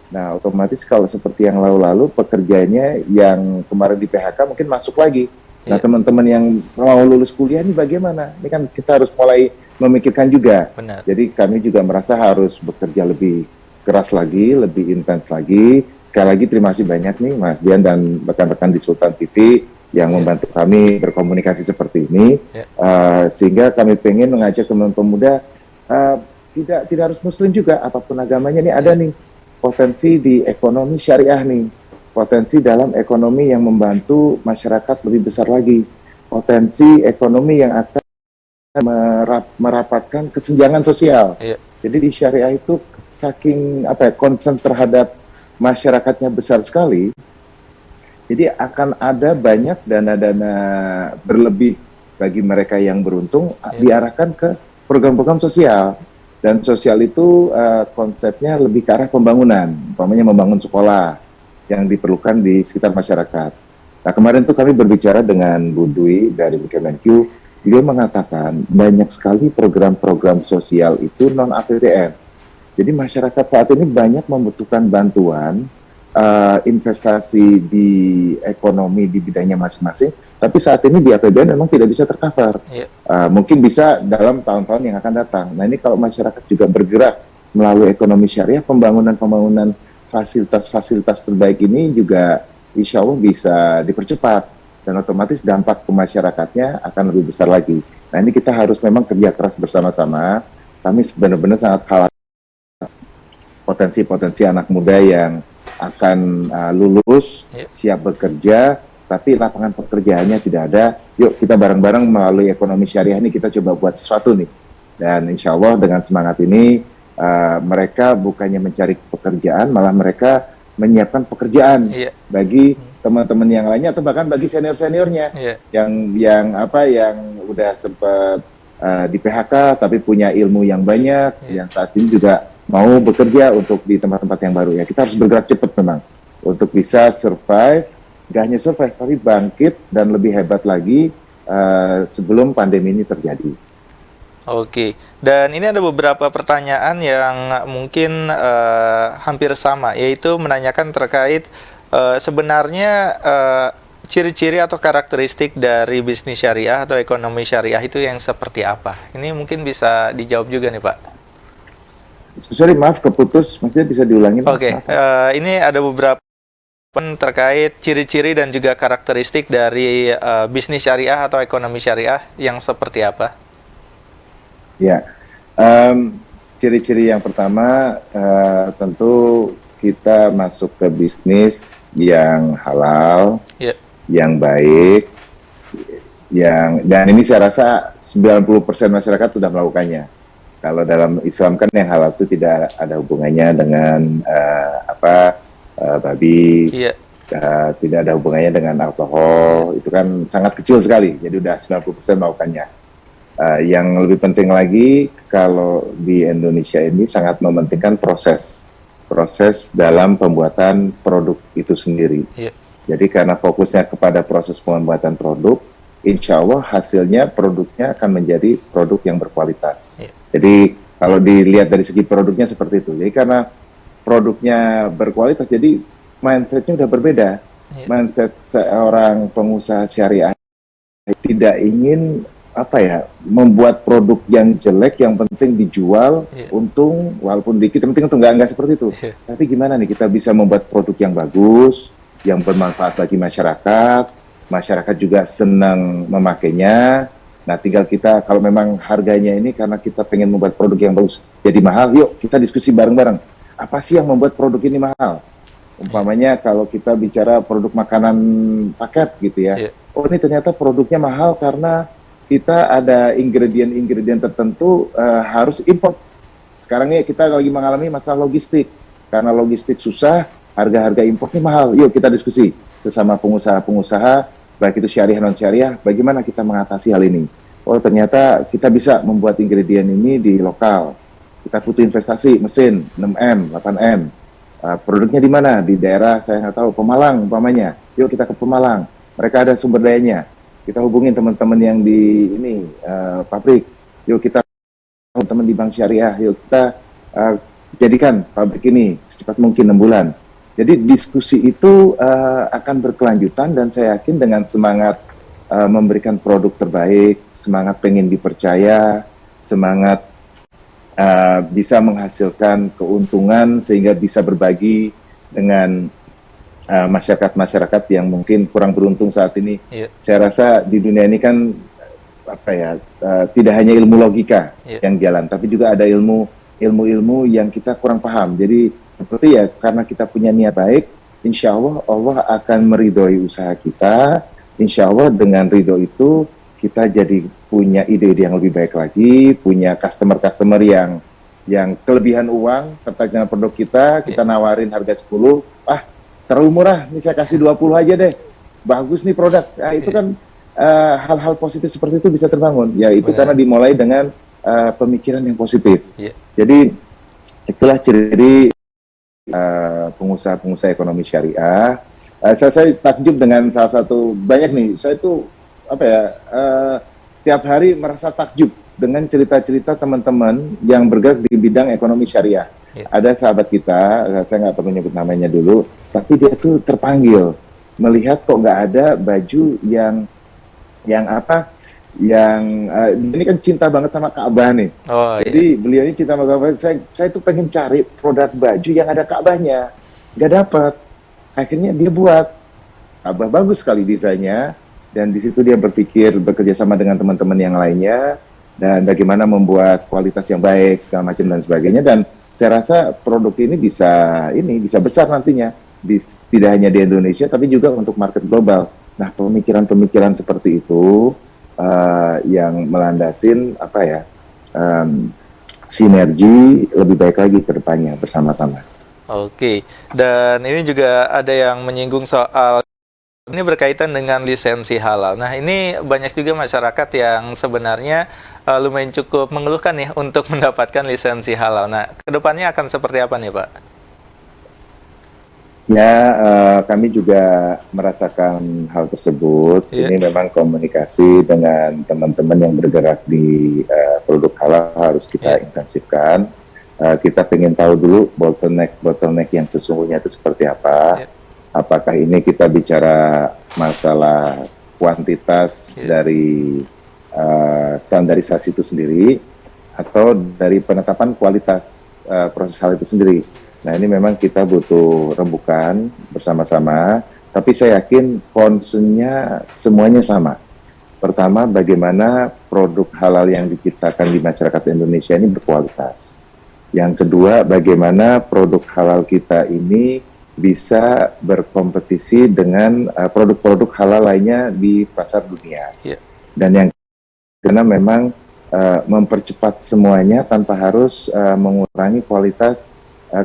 Speaker 2: Nah, otomatis kalau seperti yang lalu-lalu, pekerjanya yang kemarin di PHK mungkin masuk lagi. Nah, teman-teman yang mau lulus kuliah ini bagaimana? Ini kan kita harus mulai memikirkan juga.
Speaker 1: Benar.
Speaker 2: Jadi kami juga merasa harus bekerja lebih keras lagi, lebih intens lagi. Sekali lagi terima kasih banyak nih Mas Dian dan rekan-rekan di Sultan TV yang membantu kami berkomunikasi seperti ini. Sehingga kami pengen mengajak teman pemuda, tidak harus Muslim juga, apapun agamanya nih ada nih potensi di ekonomi syariah nih, potensi dalam ekonomi yang membantu masyarakat lebih besar lagi, potensi ekonomi yang akan merapatkan kesenjangan sosial. Jadi di syariah itu saking concern terhadap masyarakatnya besar sekali, jadi akan ada banyak dana-dana berlebih bagi mereka yang beruntung diarahkan ke program-program sosial. Dan sosial itu konsepnya lebih ke arah pembangunan, umpamanya membangun sekolah yang diperlukan di sekitar masyarakat. Nah, kemarin tuh kami berbicara dengan Bu Dwi dari Kemenq, beliau mengatakan banyak sekali program-program sosial itu non-APBN. Jadi masyarakat saat ini banyak membutuhkan bantuan investasi di ekonomi di bidangnya masing-masing, tapi saat ini di APBN memang tidak bisa tercover. Mungkin bisa dalam tahun-tahun yang akan datang. Nah, ini kalau masyarakat juga bergerak melalui ekonomi syariah, pembangunan fasilitas-fasilitas terbaik ini juga insya Allah bisa dipercepat, dan otomatis dampak ke masyarakatnya akan lebih besar lagi. Nah, ini kita harus memang kerja keras bersama-sama. Kami benar-benar sangat khawatir potensi-potensi anak muda yang akan lulus, siap bekerja, tapi lapangan pekerjaannya tidak ada. Yuk kita bareng-bareng melalui ekonomi syariah ini kita coba buat sesuatu nih. Dan insya Allah dengan semangat ini mereka bukannya mencari pekerjaan, malah mereka menyiapkan pekerjaan bagi teman-teman yang lainnya atau bahkan bagi senior-seniornya yang udah sempat di PHK tapi punya ilmu yang banyak, yang saat ini juga mau bekerja untuk di tempat-tempat yang baru ya. Kita harus bergerak cepat memang untuk bisa survive, gak hanya survive tapi bangkit dan lebih hebat lagi sebelum pandemi ini terjadi.
Speaker 1: Oke, dan ini ada beberapa pertanyaan yang mungkin hampir sama, yaitu menanyakan terkait sebenarnya ciri-ciri atau karakteristik dari bisnis syariah atau ekonomi syariah itu yang seperti apa? Ini mungkin bisa dijawab juga nih Pak.
Speaker 2: Sorry, maaf keputus, maksudnya bisa diulangi?
Speaker 1: Oke, ini ada beberapa terkait ciri-ciri dan juga karakteristik dari bisnis syariah atau ekonomi syariah yang seperti apa?
Speaker 2: Ya, ciri-ciri yang pertama tentu kita masuk ke bisnis yang halal, yang baik, dan ini saya rasa 90% masyarakat sudah melakukannya. Kalau dalam Islam kan yang halal itu tidak ada hubungannya dengan babi, tidak ada hubungannya dengan alkohol, itu kan sangat kecil sekali, jadi udah 90% melakukannya. Yang lebih penting lagi, kalau di Indonesia ini sangat mementingkan proses dalam pembuatan produk itu sendiri. Jadi karena fokusnya kepada proses pembuatan produk, insya Allah hasilnya produknya akan menjadi produk yang berkualitas. Jadi kalau dilihat dari segi produknya seperti itu. Jadi karena produknya berkualitas, jadi mindsetnya udah berbeda. Mindset seorang pengusaha syariah tidak ingin membuat produk yang jelek, yang penting dijual, untung walaupun dikit, yang penting untung, nggak seperti itu. Tapi gimana nih kita bisa membuat produk yang bagus, yang bermanfaat bagi masyarakat juga senang memakainya. Nah, tinggal kita kalau memang harganya ini karena kita pengen membuat produk yang bagus jadi mahal, yuk kita diskusi bareng-bareng. Apa sih yang membuat produk ini mahal? Umpamanya kalau kita bicara produk makanan paket gitu ya,
Speaker 1: Iya.
Speaker 2: oh ini ternyata produknya mahal karena kita ada ingredient-ingredient tertentu harus import. Sekarang ini kita lagi mengalami masalah logistik. Karena logistik susah, harga-harga importnya mahal. Yuk kita diskusi sesama pengusaha-pengusaha, baik itu syariah non-syariah, bagaimana kita mengatasi hal ini. Oh ternyata kita bisa membuat ingredient ini di lokal. Kita butuh investasi, mesin, 6M, 8M. Produknya di mana? Di daerah saya nggak tahu, Pemalang umpamanya. Yuk kita ke Pemalang. Mereka ada sumber dayanya. Kita hubungin teman-teman yang di ini pabrik. Yuk kita teman-teman di bank syariah. Yuk kita jadikan pabrik ini secepat mungkin 6 bulan. Jadi diskusi itu akan berkelanjutan dan saya yakin dengan semangat memberikan produk terbaik, semangat pengen dipercaya, semangat bisa menghasilkan keuntungan sehingga bisa berbagi dengan masyarakat-masyarakat yang mungkin kurang beruntung saat ini.
Speaker 1: Iya.
Speaker 2: Saya rasa di dunia ini kan apa ya, tidak hanya ilmu logika yang jalan, tapi juga ada ilmu-ilmu yang kita kurang paham. Jadi seperti ya, karena kita punya niat baik, insya Allah Allah akan meridhoi usaha kita. Insya Allah dengan ridho itu kita jadi punya ide-ide yang lebih baik lagi, punya customer-customer yang kelebihan uang tertarik dengan produk kita nawarin harga 10, terlalu murah, ini saya kasih 20 aja deh, bagus nih produk. Nah, itu kan hal-hal positif seperti itu bisa terbangun. Ya itu karena dimulai dengan pemikiran yang positif. Jadi itulah ciri pengusaha-pengusaha ekonomi syariah. Saya takjub dengan salah satu, banyak nih, saya itu apa ya, tiap hari merasa takjub dengan cerita-cerita teman-teman yang bergerak di bidang ekonomi syariah. Ada sahabat kita, saya nggak perlu nyebut namanya dulu, tapi dia tuh terpanggil melihat kok nggak ada baju yang ini kan cinta banget sama Ka'bah nih. Jadi beliau ini cinta sama Ka'bah. Saya tuh pengen cari produk baju yang ada Ka'bahnya, nggak dapat. Akhirnya dia buat Ka'bah, bagus sekali desainnya. Dan di situ dia berpikir bekerja sama dengan teman-teman yang lainnya dan bagaimana membuat kualitas yang baik segala macam dan sebagainya. Dan saya rasa produk ini bisa besar nantinya, tidak hanya di Indonesia tapi juga untuk market global. Nah, pemikiran-pemikiran seperti itu yang melandasin sinergi lebih baik lagi ke depannya bersama-sama.
Speaker 1: Oke, dan ini juga ada yang menyinggung soal ini berkaitan dengan lisensi halal. Nah, ini banyak juga masyarakat yang sebenarnya lumayan cukup mengeluhkan nih untuk mendapatkan lisensi halal. Nah, kedepannya akan seperti apa nih, Pak?
Speaker 2: Ya, kami juga merasakan hal tersebut. Ini memang komunikasi dengan teman-teman yang bergerak di produk halal harus kita intensifkan. Kita ingin tahu dulu bottleneck yang sesungguhnya itu seperti apa. Apakah ini kita bicara masalah kuantitas dari standarisasi itu sendiri atau dari penetapan kualitas proses hal itu sendiri. Nah, ini memang kita butuh rembukan bersama-sama, tapi saya yakin concern-nya semuanya sama. Pertama, bagaimana produk halal yang diciptakan di masyarakat Indonesia ini berkualitas. Yang kedua, bagaimana produk halal kita ini bisa berkompetisi dengan produk-produk halal lainnya di pasar dunia. Dan yang karena memang mempercepat semuanya tanpa harus mengurangi kualitas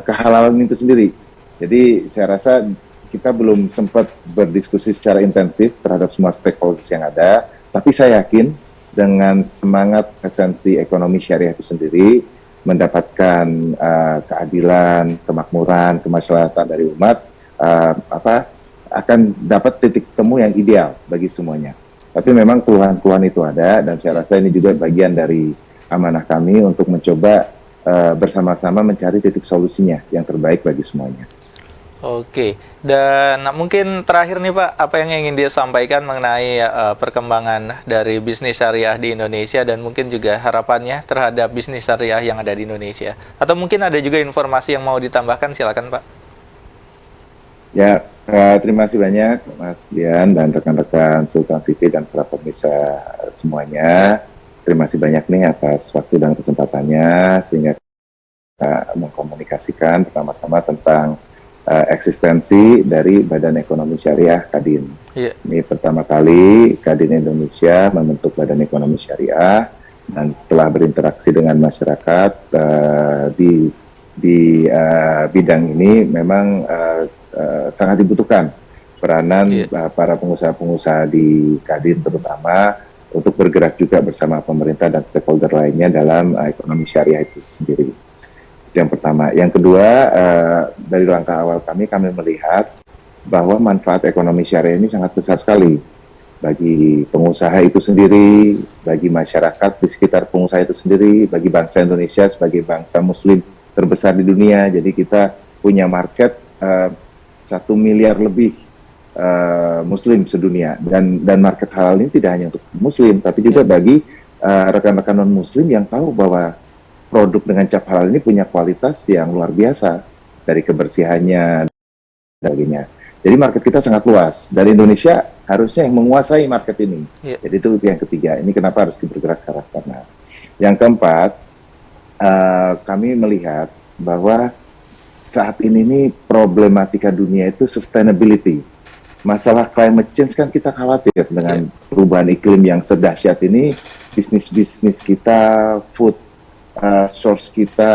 Speaker 2: kehalalan itu sendiri. Jadi saya rasa kita belum sempat berdiskusi secara intensif terhadap semua stakeholders yang ada, tapi saya yakin dengan semangat esensi ekonomi syariah itu sendiri, mendapatkan keadilan, kemakmuran, kemaslahatan dari umat, akan dapat titik temu yang ideal bagi semuanya. Tapi memang keluhan-keluhan itu ada, dan saya rasa ini juga bagian dari amanah kami untuk mencoba bersama-sama mencari titik solusinya yang terbaik bagi semuanya.
Speaker 1: Oke, dan mungkin terakhir nih Pak, apa yang ingin dia sampaikan mengenai perkembangan dari bisnis syariah di Indonesia dan mungkin juga harapannya terhadap bisnis syariah yang ada di Indonesia? Atau mungkin ada juga informasi yang mau ditambahkan, silakan Pak.
Speaker 2: Ya, terima kasih banyak Mas Dian dan rekan-rekan Sultan TV dan para pemirsa semuanya. Terima kasih banyak nih atas waktu dan kesempatannya sehingga kita mengkomunikasikan pertama-tama tentang eksistensi dari Badan Ekonomi Syariah Kadin.
Speaker 1: Iya.
Speaker 2: Ini pertama kali Kadin Indonesia membentuk Badan Ekonomi Syariah, dan setelah berinteraksi dengan masyarakat di bidang ini memang sangat dibutuhkan peranan para pengusaha-pengusaha di Kadin terutama untuk bergerak juga bersama pemerintah dan stakeholder lainnya dalam ekonomi syariah itu sendiri. Yang pertama. Yang kedua, dari langkah awal kami melihat bahwa manfaat ekonomi syariah ini sangat besar sekali bagi pengusaha itu sendiri, bagi masyarakat di sekitar pengusaha itu sendiri, bagi bangsa Indonesia sebagai bangsa Muslim terbesar di dunia. Jadi kita punya market 1 miliar lebih Muslim sedunia, dan market halal ini tidak hanya untuk Muslim, tapi juga bagi rekan-rekan non-Muslim yang tahu bahwa produk dengan cap halal ini punya kualitas yang luar biasa dari kebersihannya dan sebagainya. Jadi market kita sangat luas, dan Indonesia harusnya yang menguasai market ini. Jadi itu yang ketiga, ini kenapa harus bergerak ke arah sana. Yang keempat, kami melihat bahwa saat ini nih problematika dunia itu sustainability. Masalah climate change kan kita khawatir dengan perubahan iklim yang sedahsyat ini, bisnis-bisnis kita, food source kita,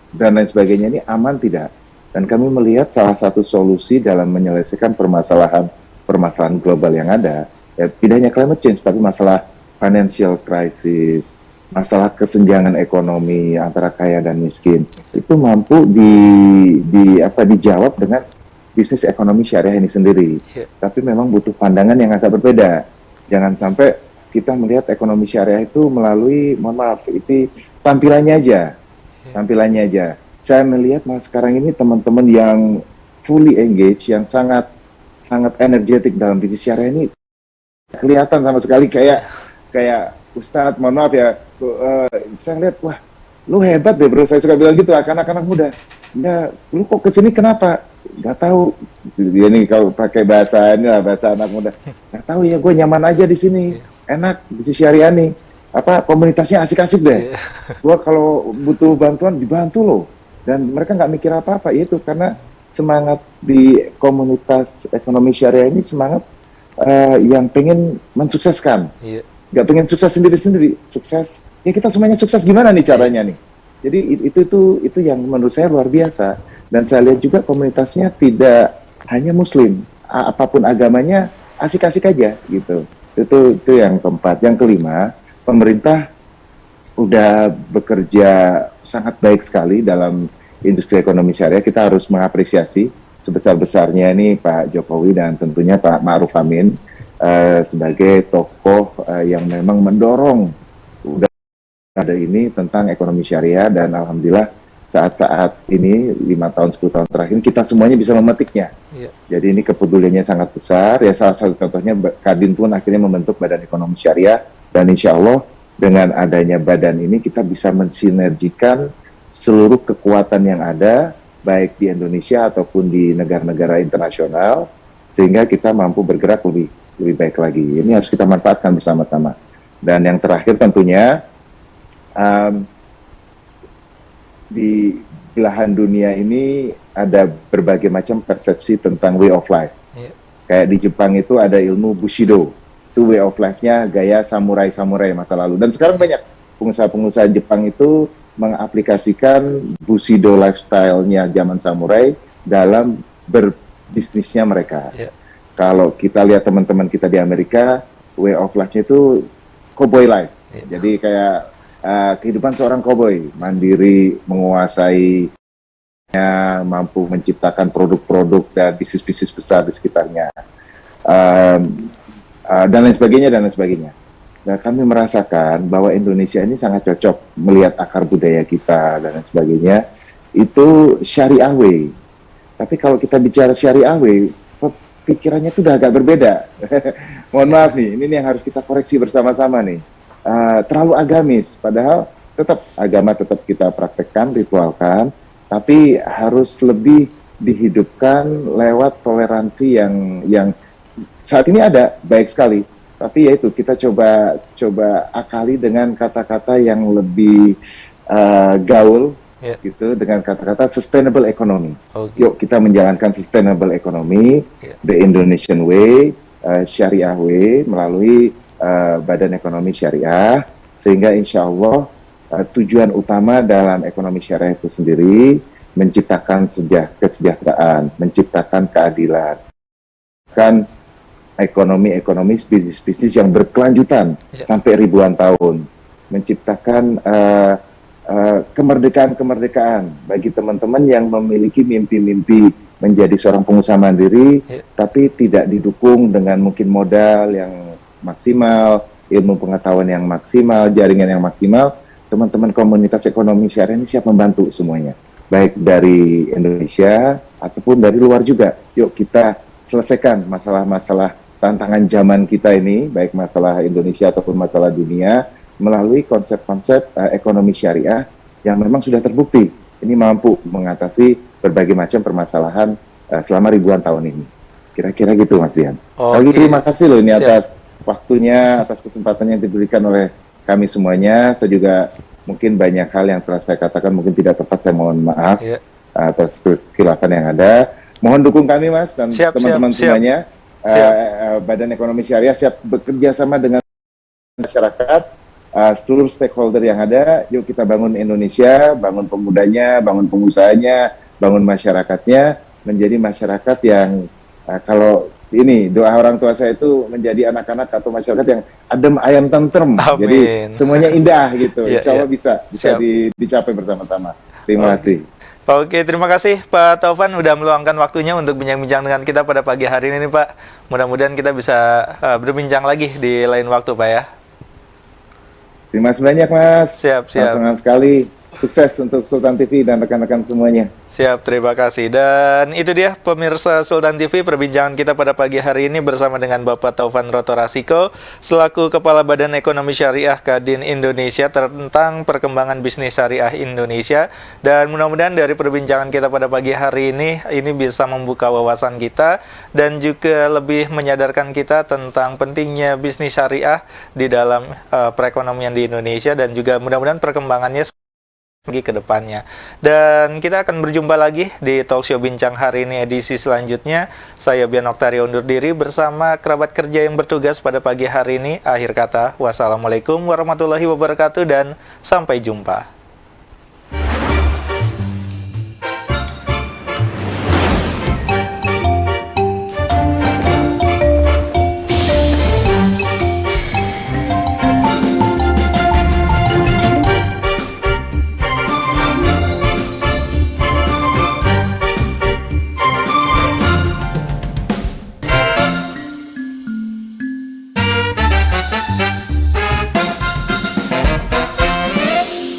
Speaker 2: dan lain sebagainya ini aman tidak? Dan kami melihat salah satu solusi dalam menyelesaikan permasalahan global yang ada, ya, tidak hanya climate change, tapi masalah financial crisis, masalah kesenjangan ekonomi antara kaya dan miskin, itu mampu dijawab dengan bisnis ekonomi syariah ini sendiri. Tapi memang butuh pandangan yang agak berbeda. Jangan sampai kita melihat ekonomi syariah itu melalui, mohon maaf, itu tampilannya aja. Saya melihat sekarang ini teman-teman yang fully engaged, yang sangat energetik dalam bisnis syariah ini kelihatan sama sekali kayak Ustadz, mohon maaf ya, saya lihat, wah, lu hebat deh bro, saya suka bilang gitu, anak-anak muda. Ya, lu kok kesini kenapa? Gak tahu. Ini kalau pakai bahasa ini lah, bahasa anak muda. Gak tahu ya, gue nyaman aja di sini, enak bisnis syariah nih. Komunitasnya asik-asik deh. Gue kalau butuh bantuan dibantu loh. Dan mereka nggak mikir apa-apa, itu karena semangat di komunitas ekonomi syariah ini semangat yang pengen mensukseskan. Nggak pengen sukses sendiri-sendiri, sukses. Ya kita semuanya sukses, gimana nih caranya nih? Jadi itu yang menurut saya luar biasa. Dan saya lihat juga komunitasnya tidak hanya Muslim, apapun agamanya asik-asik aja gitu. Itu yang keempat. Yang kelima, pemerintah udah bekerja sangat baik sekali dalam industri ekonomi syariah. Kita harus mengapresiasi sebesar-besarnya ini Pak Jokowi dan tentunya Pak Ma'ruf Amin sebagai tokoh yang memang mendorong udah ada ini tentang ekonomi syariah, dan alhamdulillah saat-saat ini 5 tahun 10 tahun terakhir kita semuanya bisa memetiknya. Jadi ini kepeduliannya sangat besar. Ya salah satu contohnya Kadin pun akhirnya membentuk Badan Ekonomi Syariah, dan insya Allah dengan adanya badan ini kita bisa mensinergikan seluruh kekuatan yang ada baik di Indonesia ataupun di negara-negara internasional, sehingga kita mampu bergerak lebih baik lagi. Ini harus kita manfaatkan bersama-sama. Dan yang terakhir tentunya di belahan dunia ini ada berbagai macam persepsi tentang way of life. Kayak di Jepang itu ada ilmu Bushido, itu way of life-nya gaya samurai masa lalu. Dan sekarang banyak pengusaha-pengusaha Jepang itu mengaplikasikan Bushido lifestyle-nya zaman samurai dalam berbisnisnya mereka. Kalau kita lihat teman-teman kita di Amerika, way of life-nya itu cowboy life. Jadi kayak kehidupan seorang koboi, mandiri, menguasai, mampu menciptakan produk-produk dan bisnis-bisnis besar di sekitarnya, dan lain sebagainya. Nah, kami merasakan bahwa Indonesia ini sangat cocok melihat akar budaya kita dan lain sebagainya, itu syariah way. Tapi kalau kita bicara syariah way, pikirannya itu udah agak berbeda. Mohon maaf nih, ini yang harus kita koreksi bersama-sama nih. Terlalu agamis, padahal agama tetap kita praktekkan, ritualkan, tapi harus lebih dihidupkan lewat toleransi yang saat ini ada baik sekali, tapi yaitu kita coba akali dengan kata-kata yang lebih gaul, gitu, dengan kata-kata sustainable economy.
Speaker 1: Oke.
Speaker 2: Yuk kita menjalankan sustainable economy, the Indonesian way, Syariah way, melalui Badan Ekonomi Syariah, sehingga insya Allah tujuan utama dalam ekonomi syariah itu sendiri menciptakan kesejahteraan, menciptakan keadilan, kan ekonomi bisnis yang berkelanjutan sampai ribuan tahun, menciptakan kemerdekaan bagi teman-teman yang memiliki mimpi-mimpi menjadi seorang pengusaha mandiri, tapi tidak didukung dengan mungkin modal yang maksimal, ilmu pengetahuan yang maksimal, jaringan yang maksimal. Teman-teman komunitas ekonomi syariah ini siap membantu semuanya, baik dari Indonesia ataupun dari luar juga. Yuk kita selesaikan masalah-masalah tantangan zaman kita ini, baik masalah Indonesia ataupun masalah dunia, melalui konsep-konsep ekonomi syariah yang memang sudah terbukti ini mampu mengatasi berbagai macam permasalahan selama ribuan tahun ini. Kira-kira gitu, Mas Dian. Lagi terima kasih loh ini atas waktunya, atas kesempatan yang diberikan oleh kami semuanya. Saya juga mungkin banyak hal yang telah saya katakan mungkin tidak tepat, saya mohon maaf atas kekhilafan yang ada. Mohon dukung kami, Mas, dan teman-teman semuanya. Badan Ekonomi Syariah siap bekerja sama dengan masyarakat, seluruh stakeholder yang ada. Yuk kita bangun Indonesia, bangun pemudanya, bangun pengusahanya, bangun masyarakatnya, menjadi masyarakat yang kalau ini doa orang tua saya itu menjadi anak-anak atau masyarakat yang adem ayam tentrem. Jadi semuanya indah gitu. Insya Allah bisa dicapai bersama-sama. Terima kasih.
Speaker 1: Oke, terima kasih Pak Taufan udah meluangkan waktunya untuk bincang-bincang dengan kita pada pagi hari ini Pak. Mudah-mudahan kita bisa berbincang lagi di lain waktu Pak ya.
Speaker 2: Terima kasih banyak, Mas.
Speaker 1: Siap.
Speaker 2: Senang sekali. Sukses untuk Sultan TV dan rekan-rekan semuanya.
Speaker 1: Siap, terima kasih. Dan itu dia pemirsa Sultan TV, perbincangan kita pada pagi hari ini bersama dengan Bapak Taufan Rotorasiko selaku Kepala Badan Ekonomi Syariah Kadin Indonesia tentang perkembangan bisnis syariah Indonesia. Dan mudah-mudahan dari perbincangan kita pada pagi hari ini bisa membuka wawasan kita dan juga lebih menyadarkan kita tentang pentingnya bisnis syariah di dalam perekonomian di Indonesia dan juga mudah-mudahan perkembangannya ke depannya. Dan kita akan berjumpa lagi di Talkshow Bincang hari ini edisi selanjutnya. Saya Bian Oktaria undur diri bersama kerabat kerja yang bertugas pada pagi hari ini. Akhir kata, wassalamualaikum warahmatullahi wabarakatuh dan sampai jumpa.